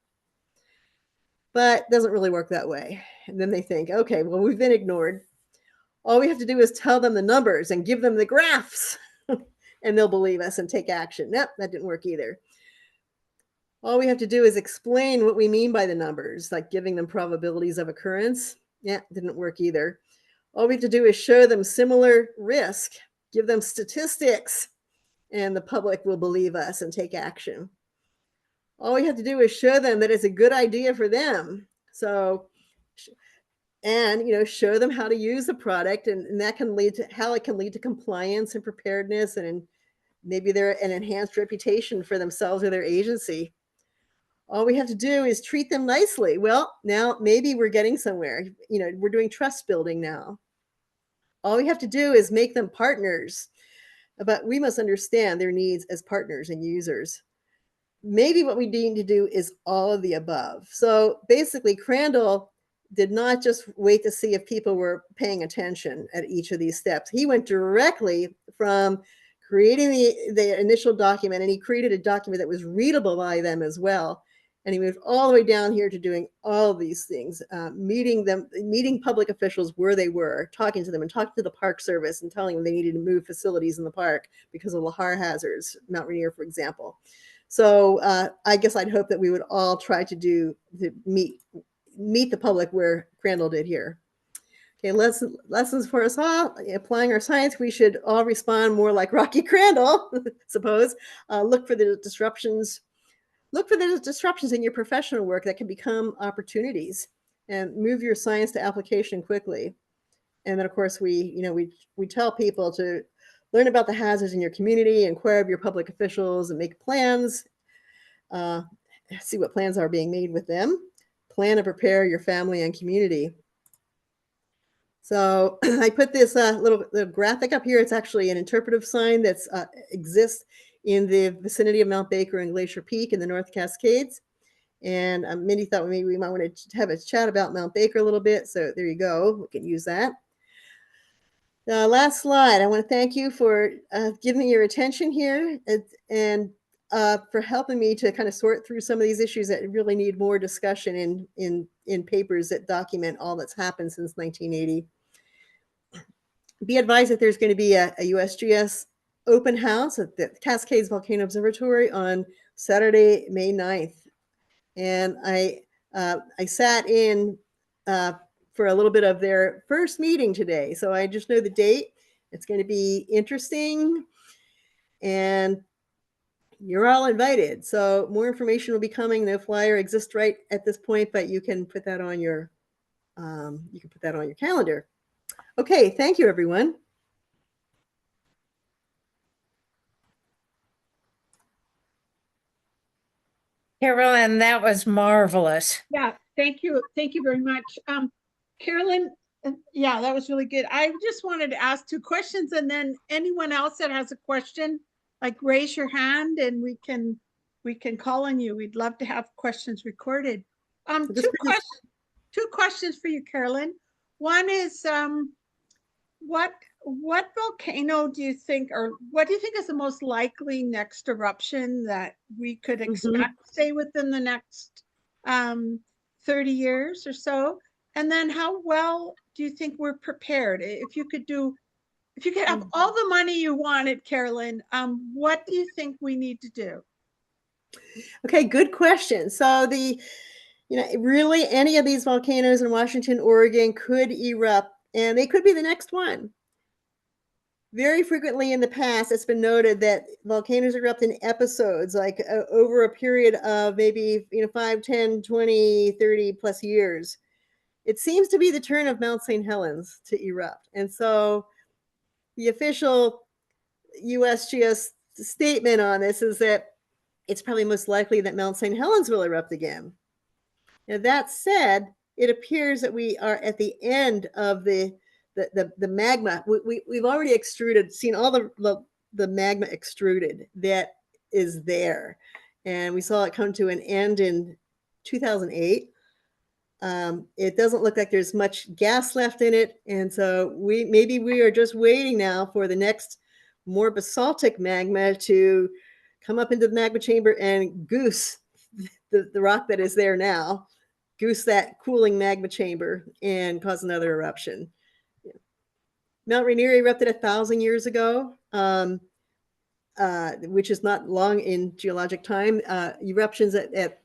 But it doesn't really work that way. And then they think, okay, well, we've been ignored. All we have to do is tell them the numbers and give them the graphs and they'll believe us and take action. Nope, that didn't work either. All we have to do is explain what we mean by the numbers, like giving them probabilities of occurrence. Yeah, didn't work either. All we have to do is show them similar risk, give them statistics, and the public will believe us and take action. All we have to do is show them that it's a good idea for them. So, and show them how to use the product, and that can lead to how it can lead to compliance and preparedness, and maybe they're an enhanced reputation for themselves or their agency. All we have to do is treat them nicely. Well, now maybe we're getting somewhere. We're doing trust building now. All we have to do is make them partners, but we must understand their needs as partners and users. Maybe what we need to do is all of the above. So basically, Crandall did not just wait to see if people were paying attention at each of these steps. He went directly from creating the initial document, and he created a document that was readable by them as well. And he moved all the way down here to doing all of these things, meeting public officials where they were, talking to them and talking to the Park Service and telling them they needed to move facilities in the park because of lahar hazards, Mount Rainier, for example. So I guess I'd hope that we would all try to meet the public where Crandall did here. Okay, lessons for us all. Applying our science, we should all respond more like Rocky Crandall, suppose. Look for the disruptions. Look for the disruptions in your professional work that can become opportunities, and move your science to application quickly. And then, of course, we tell people to learn about the hazards in your community, inquire of your public officials, and make plans. See what plans are being made with them. Plan and prepare your family and community. So I put this little graphic up here. It's actually an interpretive sign that exists in the vicinity of Mount Baker and Glacier Peak in the North Cascades. And Mindy thought maybe we might want to have a chat about Mount Baker a little bit. So there you go. We can use that. Last slide. I want to thank you for giving me your attention here and for helping me to kind of sort through some of these issues that really need more discussion in papers that document all that's happened since 1980. Be advised that there's going to be a USGS open house at the Cascades Volcano Observatory on Saturday, May 9th. And I sat in for a little bit of their first meeting today. So I just know the date. It's going to be interesting. And you're all invited. So more information will be coming. No flyer exists right at this point, but you can put that on your calendar. Okay, thank you, everyone. Carolyn, that was marvelous. Yeah, thank you. Thank you very much. Carolyn, yeah, that was really good. I just wanted to ask 2 questions, and then anyone else that has a question, like raise your hand and we can call on you. We'd love to have questions recorded. 2 questions for you, Carolyn. One is what volcano do you think, or what do you think is the most likely next eruption that we could expect, say, within the next 30 years or so? And then how well do you think we're prepared? If you could do If you could have all the money you wanted, Carolyn, what do you think we need to do? Okay, good question. So really any of these volcanoes in Washington, Oregon could erupt, and they could be the next one. Very frequently in the past, it's been noted that volcanoes erupt in episodes, like over a period of maybe 5, 10, 20, 30 plus years. It seems to be the turn of Mount St. Helens to erupt. And so the official USGS statement on this is that it's probably most likely that Mount St. Helens will erupt again. Now, that said, it appears that we are at the end of the magma. We've already seen all the magma extruded that is there. And we saw it come to an end in 2008. It doesn't look like there's much gas left in it. And so maybe we are just waiting now for the next more basaltic magma to come up into the magma chamber and goose the rock that is there now, goose that cooling magma chamber and cause another eruption. Mount Rainier erupted 1,000 years ago, which is not long in geologic time. Eruptions at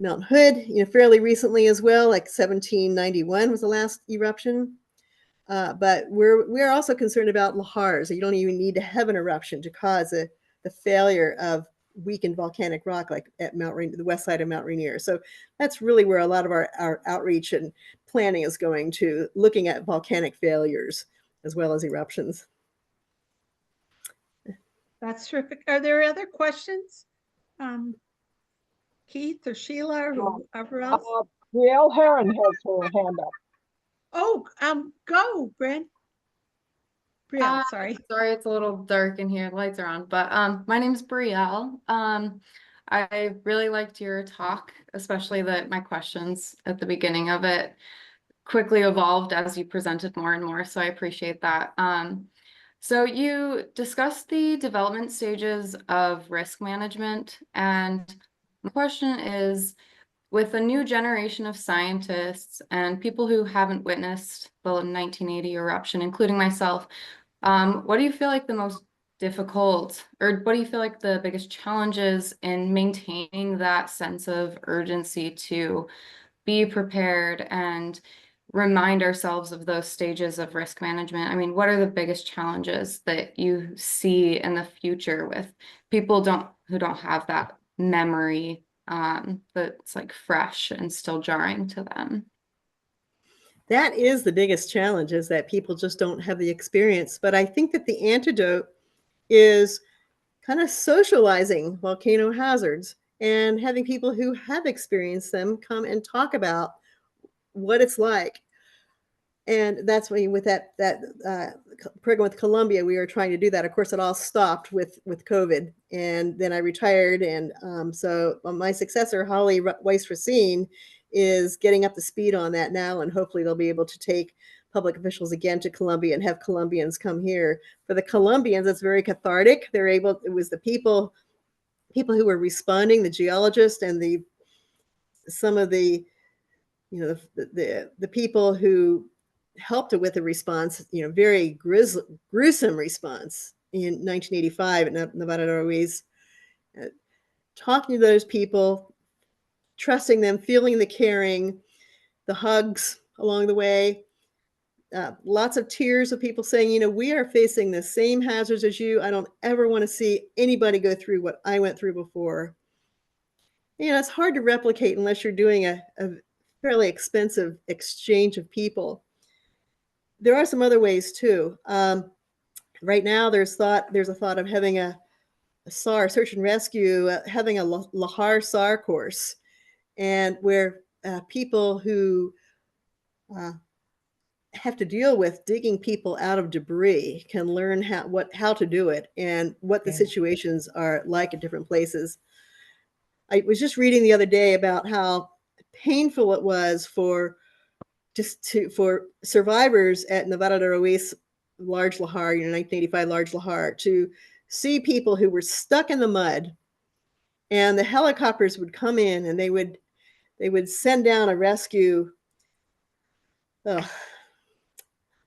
Mount Hood, fairly recently as well, like 1791 was the last eruption. But we're also concerned about lahars. You don't even need to have an eruption to cause the failure of weakened volcanic rock, like at the west side of Mount Rainier. So that's really where a lot of our outreach and planning is going to, looking at volcanic failures as well as eruptions. That's terrific. Are there other questions? Keith or Sheila or whoever else? Brielle Heron has her hand up. Oh, go, Bryn. Brielle, sorry. Sorry, it's a little dark in here. The lights are on, but my name's Brielle. I really liked your talk, especially that my questions at the beginning of it quickly evolved as you presented more and more. So I appreciate that. So you discussed the development stages of risk management, and my question is, with a new generation of scientists and people who haven't witnessed the 1980 eruption, including myself, what do you feel like the most difficult, or what do you feel like the biggest challenges in maintaining that sense of urgency to be prepared and remind ourselves of those stages of risk management? I mean, what are the biggest challenges that you see in the future with people who don't have that memory that's like fresh and still jarring to them? That is the biggest challenge, is that people just don't have the experience. But I think that the antidote is kind of socializing volcano hazards and having people who have experienced them come and talk about what it's like. And that's why with that program with Columbia, we were trying to do that. Of course, it all stopped with COVID, and then I retired. And so my successor, Holly Weiss-Racine, is getting up to speed on that now, and hopefully they'll be able to take public officials again to Columbia and have Columbians come here. For the Columbians, it's very cathartic. It was the people who were responding, the geologists and some of the people who helped with the response, very gruesome response in 1985 at Nevada Ruiz. Talking to those people, trusting them, feeling the caring, the hugs along the way, lots of tears of people saying, we are facing the same hazards as you. I don't ever want to see anybody go through what I went through before. It's hard to replicate unless you're doing a fairly expensive exchange of people. There are some other ways too. Right now, there's a thought of having a SAR, search and rescue, having a Lahar SAR course, and where people who have to deal with digging people out of debris can learn how to do it and what the situations are like at different places. I was just reading the other day about how painful it was for survivors at Nevada de Ruiz large lahar, 1985 large lahar, to see people who were stuck in the mud, and the helicopters would come in and they would send down a rescue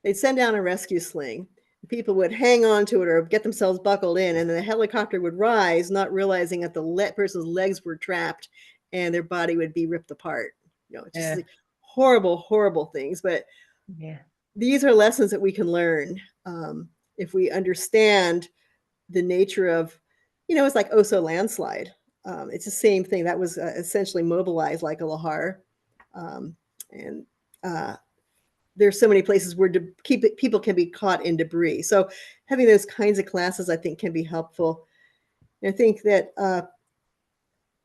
they'd send down a rescue sling. People would hang on to it or get themselves buckled in, and then the helicopter would rise, not realizing that the person's legs were trapped and their body would be ripped apart. You know, just like horrible, horrible things. But these are lessons that we can learn if we understand the nature of, you know, it's like Oso landslide. It's the same thing that was essentially mobilized like a lahar. There's so many places where people can be caught in debris. So having those kinds of classes, I think, can be helpful. And I think that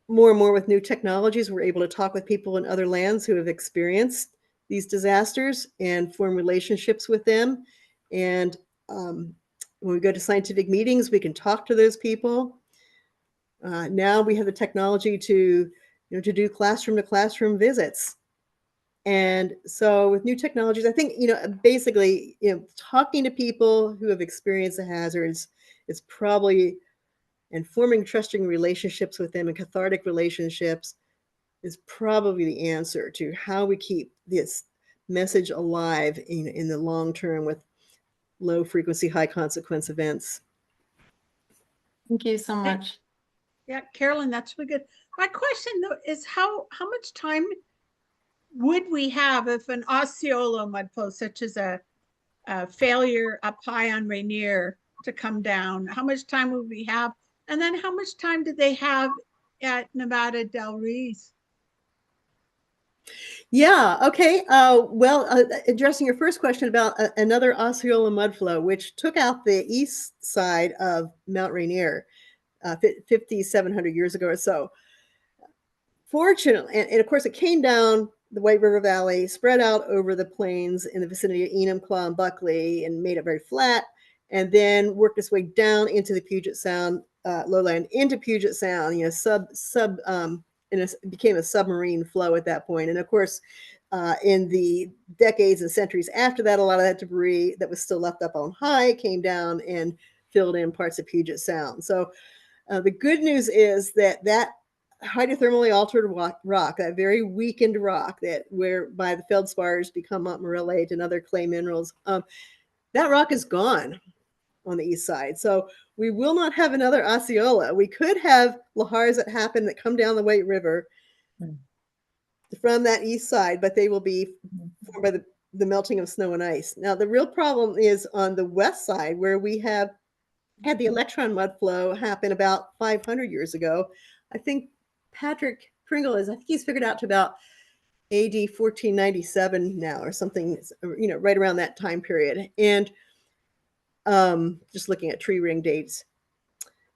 more and more with new technologies, we're able to talk with people in other lands who have experienced these disasters and form relationships with them. And when we go to scientific meetings, we can talk to those people. Now we have the technology to do classroom to classroom visits. And so with new technologies, I think, basically, talking to people who have experienced the hazards is probably, and forming trusting relationships with them and cathartic relationships is probably the answer to how we keep this message alive in the long term with low frequency, high consequence events. Thank you so much. Yeah, Carolyn, that's really good. My question though is how much time would we have if an Osceola mudflow, such as a failure up high on Rainier, to come down? How much time would we have? And then how much time did they have at Nevada Del Reese? Yeah, okay. Addressing your first question about another Osceola mudflow, which took out the east side of Mount Rainier 5,700 years ago or so. Fortunately, and of course it came down the White River Valley, spread out over the plains in the vicinity of Enumclaw and Buckley, and made it very flat, and then worked its way down into the Puget Sound lowland, into Puget Sound, and it became a submarine flow at that point. And of course, in the decades and centuries after that, a lot of that debris that was still left up on high came down and filled in parts of Puget Sound. So the good news is that hydrothermally altered rock, that very weakened rock whereby the feldspars become montmorillonite and other clay minerals, that rock is gone on the east side. So we will not have another Osceola. We could have lahars that happen that come down the White River from that east side, but they will be formed by the melting of snow and ice. Now, the real problem is on the west side, where we have had the electron mudflow happen about 500 years ago. I think Patrick Pringle I think he's figured out to about AD 1497 now or something, right around that time period. And just looking at tree ring dates.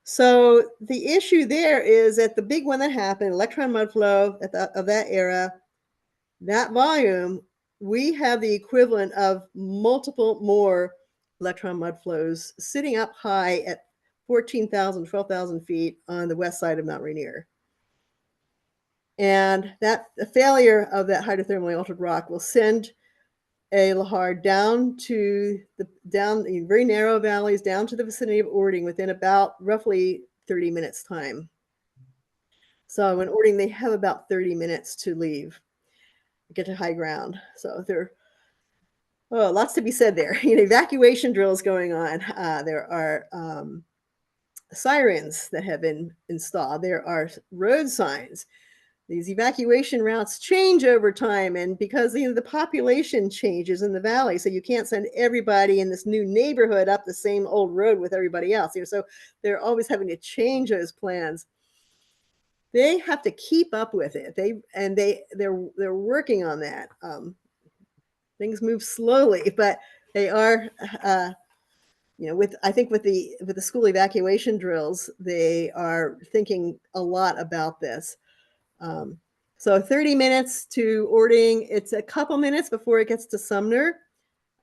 So the issue there is that the big one that happened, electron mudflow of that era, that volume, we have the equivalent of multiple more electron mudflows sitting up high at 14,000, 12,000 feet on the west side of Mount Rainier. And the failure of that hydrothermally altered rock will send a lahar down in very narrow valleys, down to the vicinity of Ording within about roughly 30 minutes time. So in Ording, they have about 30 minutes to leave, get to high ground. So there are lots to be said there. Evacuation drills going on. There are sirens that have been installed. There are road signs. These evacuation routes change over time, and because the population changes in the valley, so you can't send everybody in this new neighborhood up the same old road with everybody else. So they're always having to change those plans. They have to keep up with it. They're working on that. Things move slowly, but they are. With the school evacuation drills, they are thinking a lot about this. So 30 minutes to Ording. It's a couple minutes before it gets to Sumner.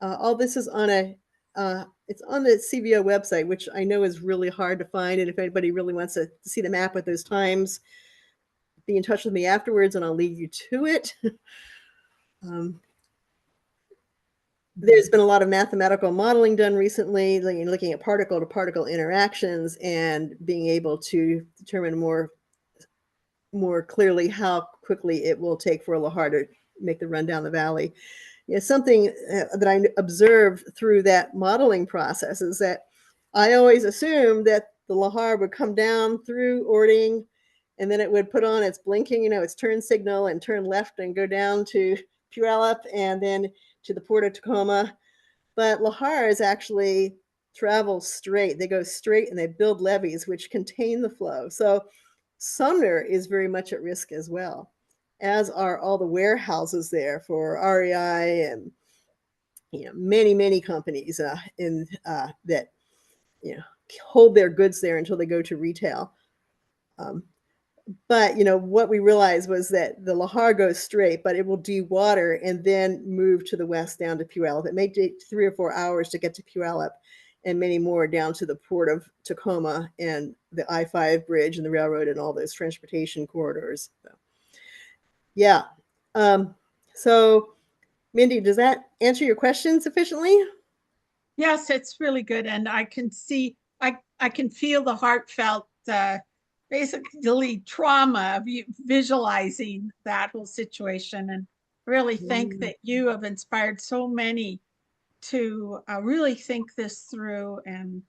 All this is on it's on the CVO website, which I know is really hard to find. And if anybody really wants to see the map with those times, be in touch with me afterwards and I'll lead you to it. There's been a lot of mathematical modeling done recently, looking at particle to particle interactions and being able to determine more clearly how quickly it will take for a lahar to make the run down the valley. Something that I observed through that modeling process is that I always assumed that the lahar would come down through Ording, and then it would put on its blinking, its turn signal and turn left and go down to Puyallup and then to the Port of Tacoma. But lahars actually travel straight. They go straight and they build levees which contain the flow. So Sumner is very much at risk as well, as are all the warehouses there for REI and many companies that hold their goods there until they go to retail. But what we realized was that the lahar goes straight, but it will de-water and then move to the west down to Puyallup. It may take 3 or 4 hours to get to Puyallup, and many more down to the Port of Tacoma and the I-5 bridge and the railroad and all those transportation corridors. So, yeah. So Mindy, does that answer your question sufficiently? Yes, it's really good. And I can see, I can feel the heartfelt, basically trauma of you visualizing that whole situation, and really think that you have inspired so many to really think this through and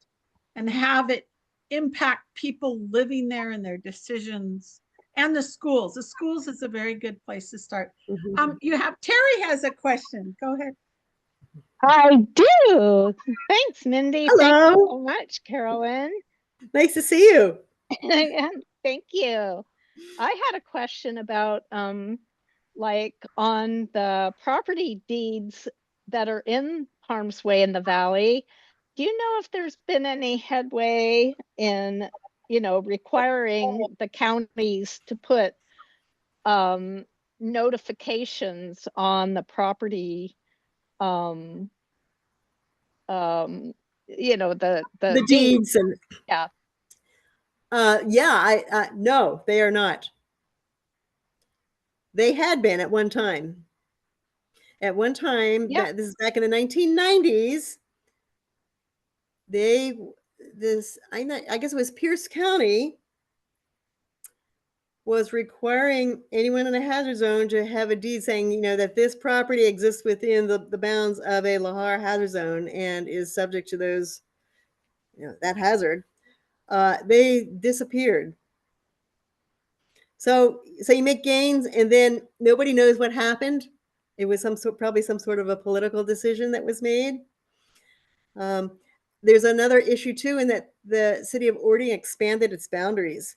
have it impact people living there and their decisions, and the schools. The schools is a very good place to start. Terry has a question. Go ahead. I do. Thanks, Mindy. Hello. Thank you so much, Carolyn. Nice to see you. Thank you. I had a question about like on the property deeds that are in harm's way in the valley. Do you know if there's been any headway in, requiring the counties to put notifications on the property, the deeds and yeah. No, they are not. They had been at one time. At one time, Yep. this is back in the 1990s. I guess it was Pierce County, was requiring anyone in a hazard zone to have a deed saying, that this property exists within the bounds of a lahar hazard zone and is subject to those, that hazard. They disappeared. So you make gains and then nobody knows what happened. It was probably some sort of a political decision that was made. There's another issue too, in that the city of Ording expanded its boundaries.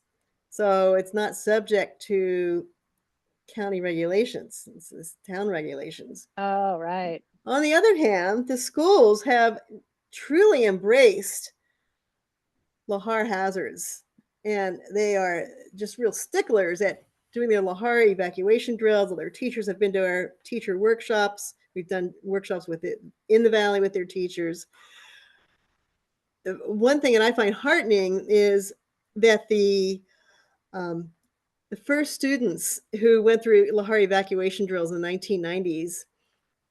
So it's not subject to county regulations. It's town regulations. Oh, right. On the other hand, the schools have truly embraced lahar hazards, and they are just real sticklers at doing their lahar evacuation drills. Their teachers have been to our teacher workshops. We've done workshops with it in the valley with their teachers. One thing that I find heartening is that the first students who went through lahar evacuation drills in the 1990s,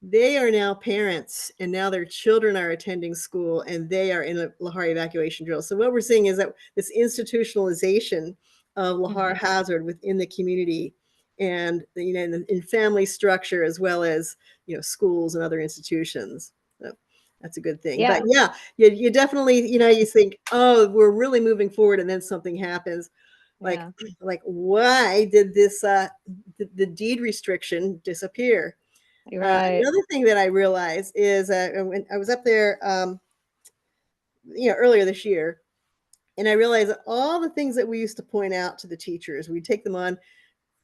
they are now parents, and now their children are attending school and they are in a lahar evacuation drill. So what we're seeing is that this institutionalization of lahar hazard within the community, and in family structure, as well as schools and other institutions. So that's a good thing. Yeah. But yeah, you definitely you think, oh, we're really moving forward, and then something happens. Like why did this the deed restriction disappear? Right. Another thing that I realized is when I was up there earlier this year, and I realized that all the things that we used to point out to the teachers, we'd take them on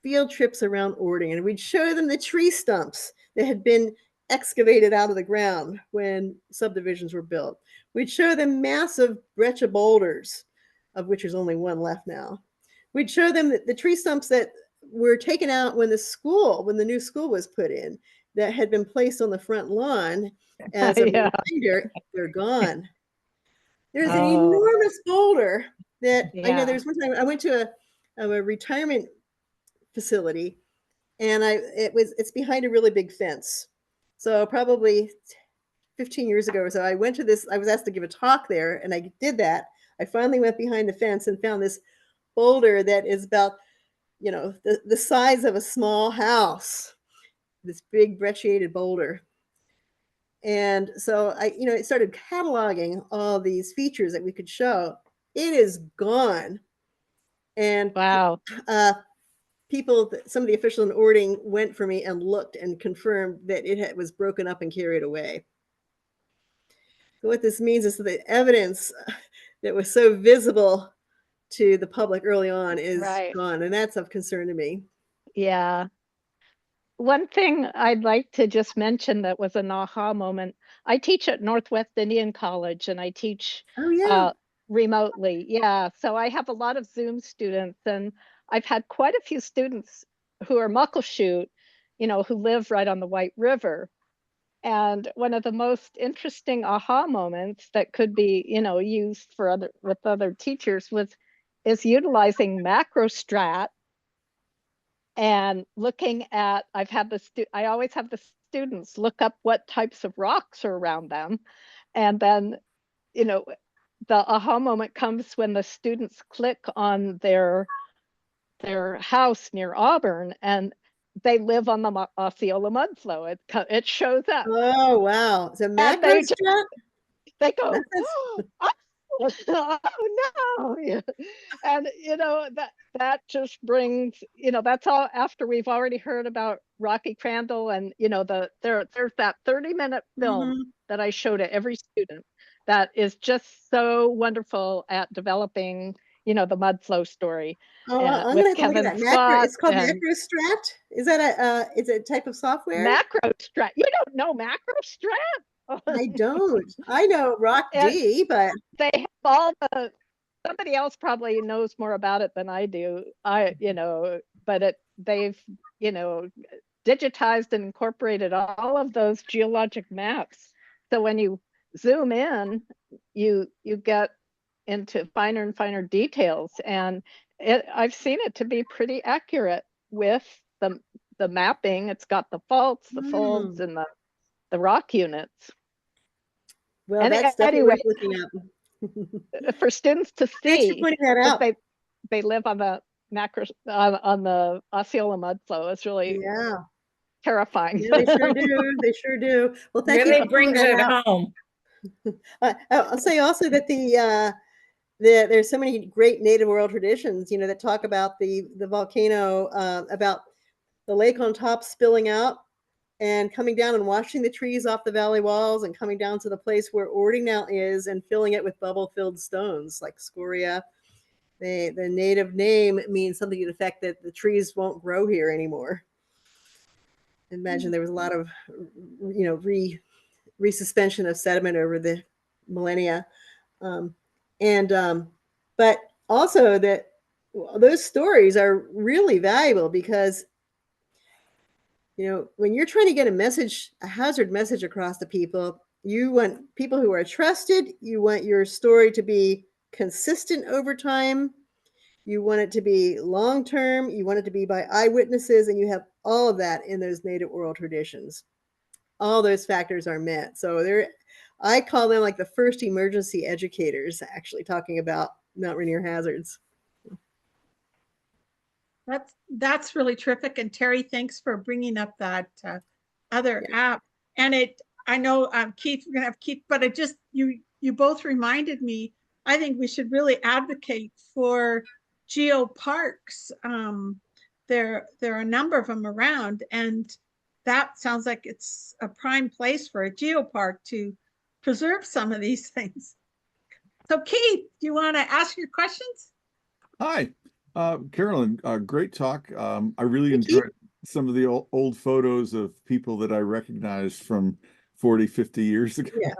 field trips around Ording, and we'd show them the tree stumps that had been excavated out of the ground when subdivisions were built. We'd show them massive breccia boulders, of which there's only one left now. We'd show them the tree stumps that were taken out when the new school was put in, that had been placed on the front lawn as a reminder. They're gone. There's an enormous boulder that I know. There's one time I went to a retirement facility, and it's behind a really big fence. So probably 15 years ago or so, I went to this. I was asked to give a talk there, and I did that. I finally went behind the fence and found this boulder that is about you know, the size of a small house, this big brecciated boulder. And so I, you know, I started cataloging all these features that we could show. It is gone. And Wow. people, some of the officials in Ording went for me and looked and confirmed that it was broken up and carried away. So what this means is that the evidence that was so visible to the public early on is Right. gone, and that's of concern to me. Yeah. One thing I'd like to just mention that was an aha moment. I teach at Northwest Indian College, and I teach Oh yeah. remotely. Yeah. So I have a lot of Zoom students, and I've had quite a few students who are Muckleshoot, you know, who live right on the White River. And one of the most interesting aha moments that could be, you know, used for with other teachers is utilizing macrostrat and looking at, I always have the students look up what types of rocks are around them. And then, you know, the aha moment comes when the students click on their house near Auburn, and they live on the Osceola mudflow. It shows up. Oh wow. So And macro strat? they go, That's- oh no. Yeah. And you know, that just brings, you know, that's all after we've already heard about Rocky Crandall, and you know, there's that 30-minute film that I show to every student that is just so wonderful at developing, you know, the mudflow story. Oh, I'm With gonna have to look Kevin at that. Scott It's called and macrostrat. Is that is it a type of software? macrostrat. You don't know macrostrat? I don't. I know Rock And D, but they have all somebody else probably knows more about it than I do. You know, but they've, you know, digitized and incorporated all of those geologic maps. So when you zoom in, you get into finer and finer details, and I've seen it to be pretty accurate with the mapping. It's got the faults, the folds, and the rock units. well, And that's definitely anyway, worth looking up. for students to Thanks for see, pointing that because out. they live on the on the Osceola mudflow. It's really Yeah. terrifying. Yeah, they sure do. They sure do. Well, thank you Really for pointing brings that it out. home. I'll say also that there's so many great native world traditions, you know, that talk about the volcano, about the lake on top spilling out and coming down and washing the trees off the valley walls and coming down to the place where Ording now is and filling it with bubble-filled stones like scoria. The native name means something to the effect that the trees won't grow here anymore. Imagine there was a lot of, you know, resuspension of sediment over the millennia. But also that those stories are really valuable because, you know, when you're trying to get a hazard message across to people, you want people who are trusted. You want your story to be consistent over time. You want it to be long-term. You want it to be by eyewitnesses, and you have all of that in those native oral traditions. All those factors are met. So I call them like the first emergency educators, actually talking about Mount Rainier hazards. That's really terrific. And Terry, thanks for bringing up that other app. And I know Keith, we're gonna have Keith, but it just you both reminded me. I think we should really advocate for geoparks. There are a number of them around, and that sounds like it's a prime place for a geopark to preserve some of these things. So Keith, do you want to ask your questions? Hi, Carolyn, great talk. I really enjoyed some of the old photos of people that I recognized from 40, 50 years ago. Yeah.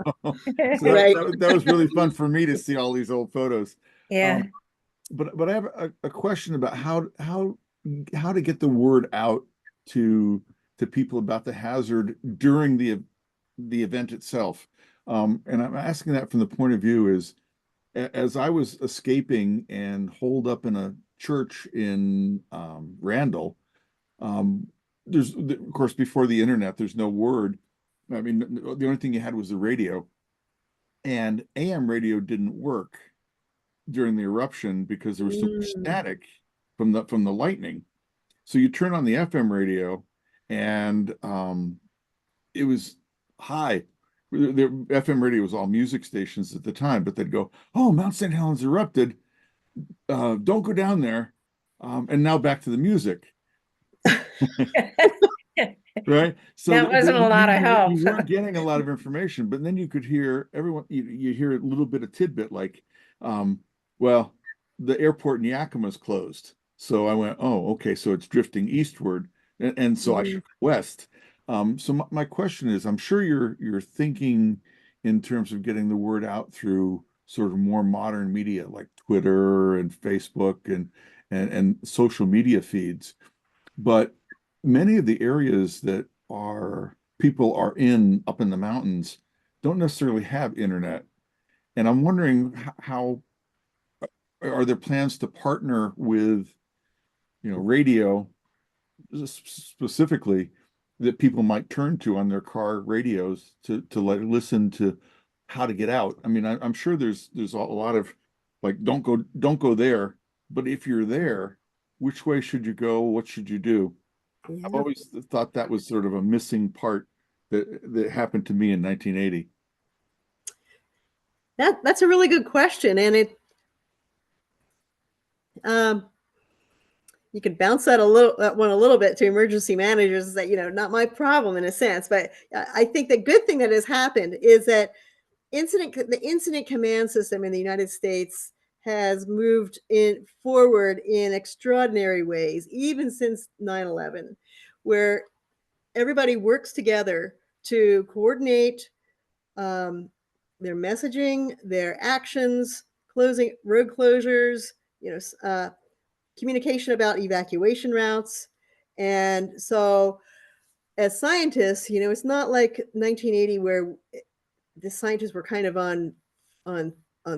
So Right. that was really fun for me to see all these old photos. Yeah. But I have a question about how to get the word out to people about the hazard during the event itself. And I'm asking that from the point of view is, as I was escaping and holed up in a church in Randall, there's, of course, before the internet, there's no word. I mean, the only thing you had was the radio, and AM radio didn't work during the eruption because there was so much static from the lightning. So you turn on the FM radio, and it was high. The FM radio was all music stations at the time, but they'd go, "Oh, Mount St. Helens erupted. Don't go down there." And now back to the music. Right. So That wasn't a lot of help. You weren't getting a lot of information, but then you could hear everyone, you hear a little bit of tidbit like, well, the airport in Yakima is closed. So I went, oh, okay, so it's drifting eastward. And so I should go west. So my question is, I'm sure you're thinking in terms of getting the word out through sort of more modern media like Twitter and Facebook and social media feeds. But many of the areas that people are in up in the mountains don't necessarily have internet. And I'm wondering how are there plans to partner with, radio specifically that people might turn to on their car radios to listen to how to get out. I mean, I'm sure there's a lot of like, don't go there. But if you're there, which way should you go? What should you do? Yeah. I've always thought that was sort of a missing part that happened to me in 1980. That's a really good question, and it you could bounce that one a little bit to emergency managers, that not my problem in a sense, but I think the good thing that has happened is that the incident command system in the United States has moved forward in extraordinary ways, even since 9/11, where everybody works together to coordinate their messaging, their actions, road closures, communication about evacuation routes. And so as scientists, it's not like 1980 where the scientists were kind of on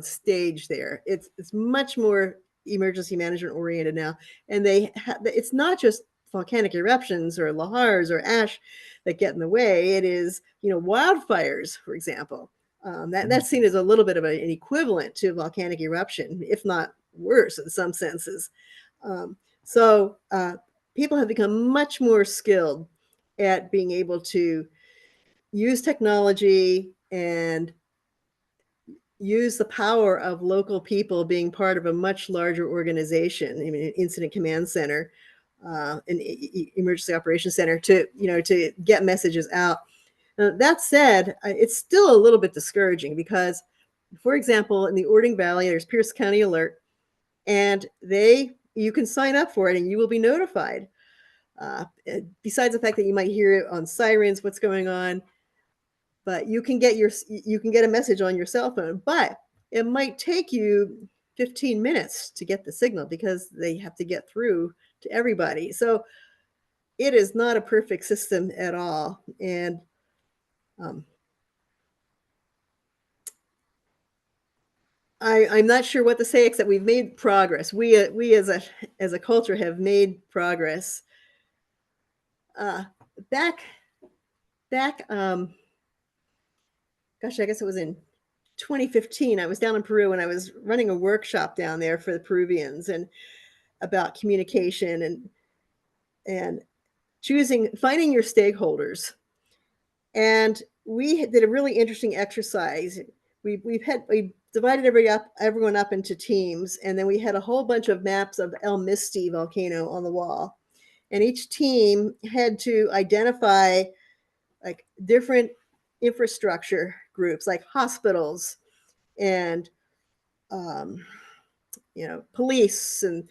stage there. It's much more emergency management oriented now. And it's not just volcanic eruptions or lahars or ash that get in the way. It is, wildfires, for example. That's seen as a little bit of an equivalent to volcanic eruption, if not worse in some senses. So people have become much more skilled at being able to use technology and use the power of local people being part of a much larger organization, I mean, an incident command center, an emergency operations center, to get messages out. That said, it's still a little bit discouraging because, for example, in the Ording Valley, there's Pierce County Alert, and you can sign up for it and you will be notified. Besides the fact that you might hear it on sirens, what's going on, but you can get a message on your cell phone, but it might take you 15 minutes to get the signal because they have to get through to everybody. So it is not a perfect system at all. And I'm not sure what to say, except we've made progress. We as a culture have made progress. Back, gosh, I guess it was in 2015. I was down in Peru and I was running a workshop down there for the Peruvians and about communication and finding your stakeholders. And we did a really interesting exercise. We divided everyone up into teams, and then we had a whole bunch of maps of El Misti volcano on the wall. And each team had to identify like different infrastructure groups, like hospitals and police and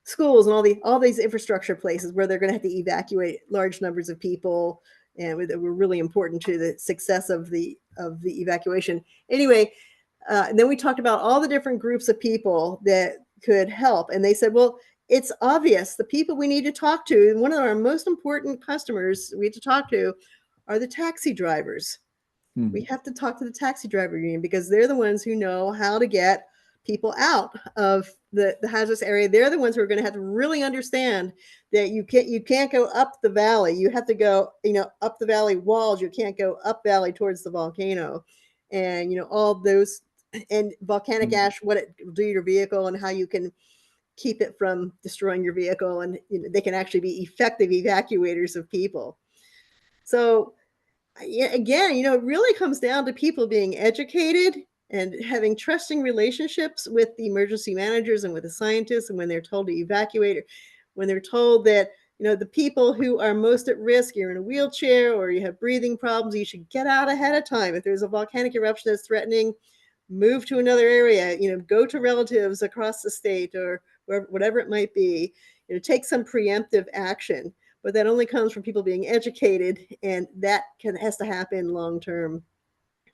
schools and all these infrastructure places where they're going to have to evacuate large numbers of people, and that were really important to the success of the evacuation. Anyway, and then we talked about all the different groups of people that could help, and they said, well, it's obvious the people we need to talk to, and one of our most important customers we have to talk to are the taxi drivers. We have to talk to the taxi driver union because they're the ones who know how to get people out of the hazardous area. They're the ones who are going to have to really understand that you can't go up the valley. You have to go, up the valley walls. You can't go up valley towards the volcano, and all those, and volcanic ash, what it will do to your vehicle, and how you can keep it from destroying your vehicle, and they can actually be effective evacuators of people. So again, it really comes down to people being educated and having trusting relationships with the emergency managers and with the scientists. And when they're told to evacuate, when they're told that, the people who are most at risk, you're in a wheelchair or you have breathing problems, you should get out ahead of time. If there's a volcanic eruption that's threatening, move to another area, go to relatives across the state or whatever it might be, take some preemptive action. But that only comes from people being educated, and that has to happen long term.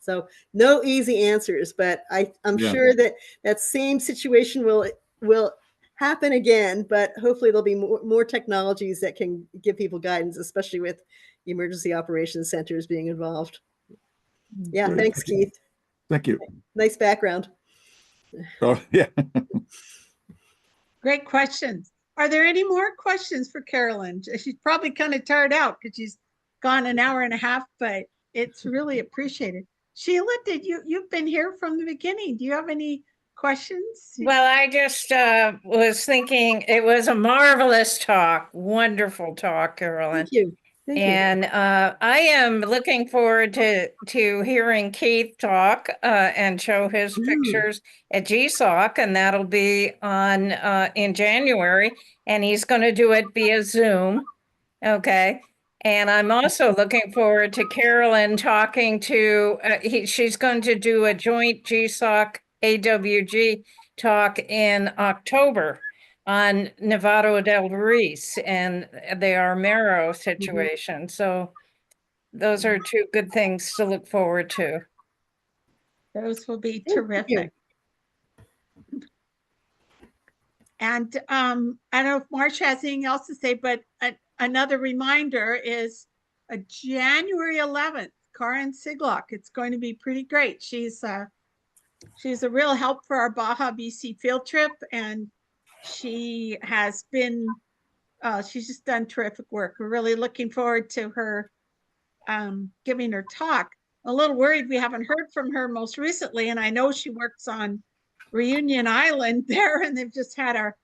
So no easy answers, but I'm sure that same situation will happen again, but hopefully there'll be more technologies that can give people guidance, especially with the emergency operations centers being involved. Yeah, Great. thanks, Keith. Thank you. Nice background. Oh, yeah. Great questions. Are there any more questions for Carolyn? She's probably kind of tired out because she's gone an hour and a half, but it's really appreciated. Sheila, you've been here from the beginning. Do you have any questions? Well, I just was thinking it was a marvelous talk, wonderful talk, Carolyn. Thank you. Thank you. And I am looking forward to hearing Keith talk and show his pictures at GSOC, and that'll be on in January. And he's going to do it via Zoom. Okay. And I'm also looking forward to Carolyn talking to. She's going to do a joint GSOC AWG talk in October on Nevado del Ruiz and the Armero situation. So those are two good things to look forward to. Those will be terrific. And I don't know if Marcia has anything else to say, but another reminder is a January 11th, Karin Siglock. It's going to be pretty great. She's a real help for our Baja BC field trip, and she has been, she's just done terrific work. We're really looking forward to her giving her talk. A little worried we haven't heard from her most recently, and I know she works on Reunion Island there, and they've just had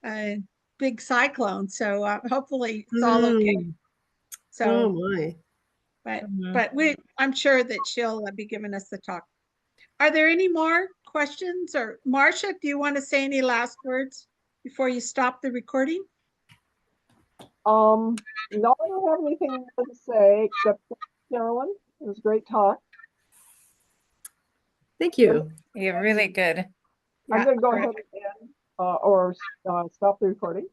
a big cyclone, so hopefully it's all okay. So, oh my. but I'm sure that she'll be giving us the talk. Are there any more questions? Or Marcia, do you want to say any last words before you stop the recording? No, I don't have anything to say except Carolyn. It was a great talk. Thank you. You're really good. I'm going to go ahead and stop the recording.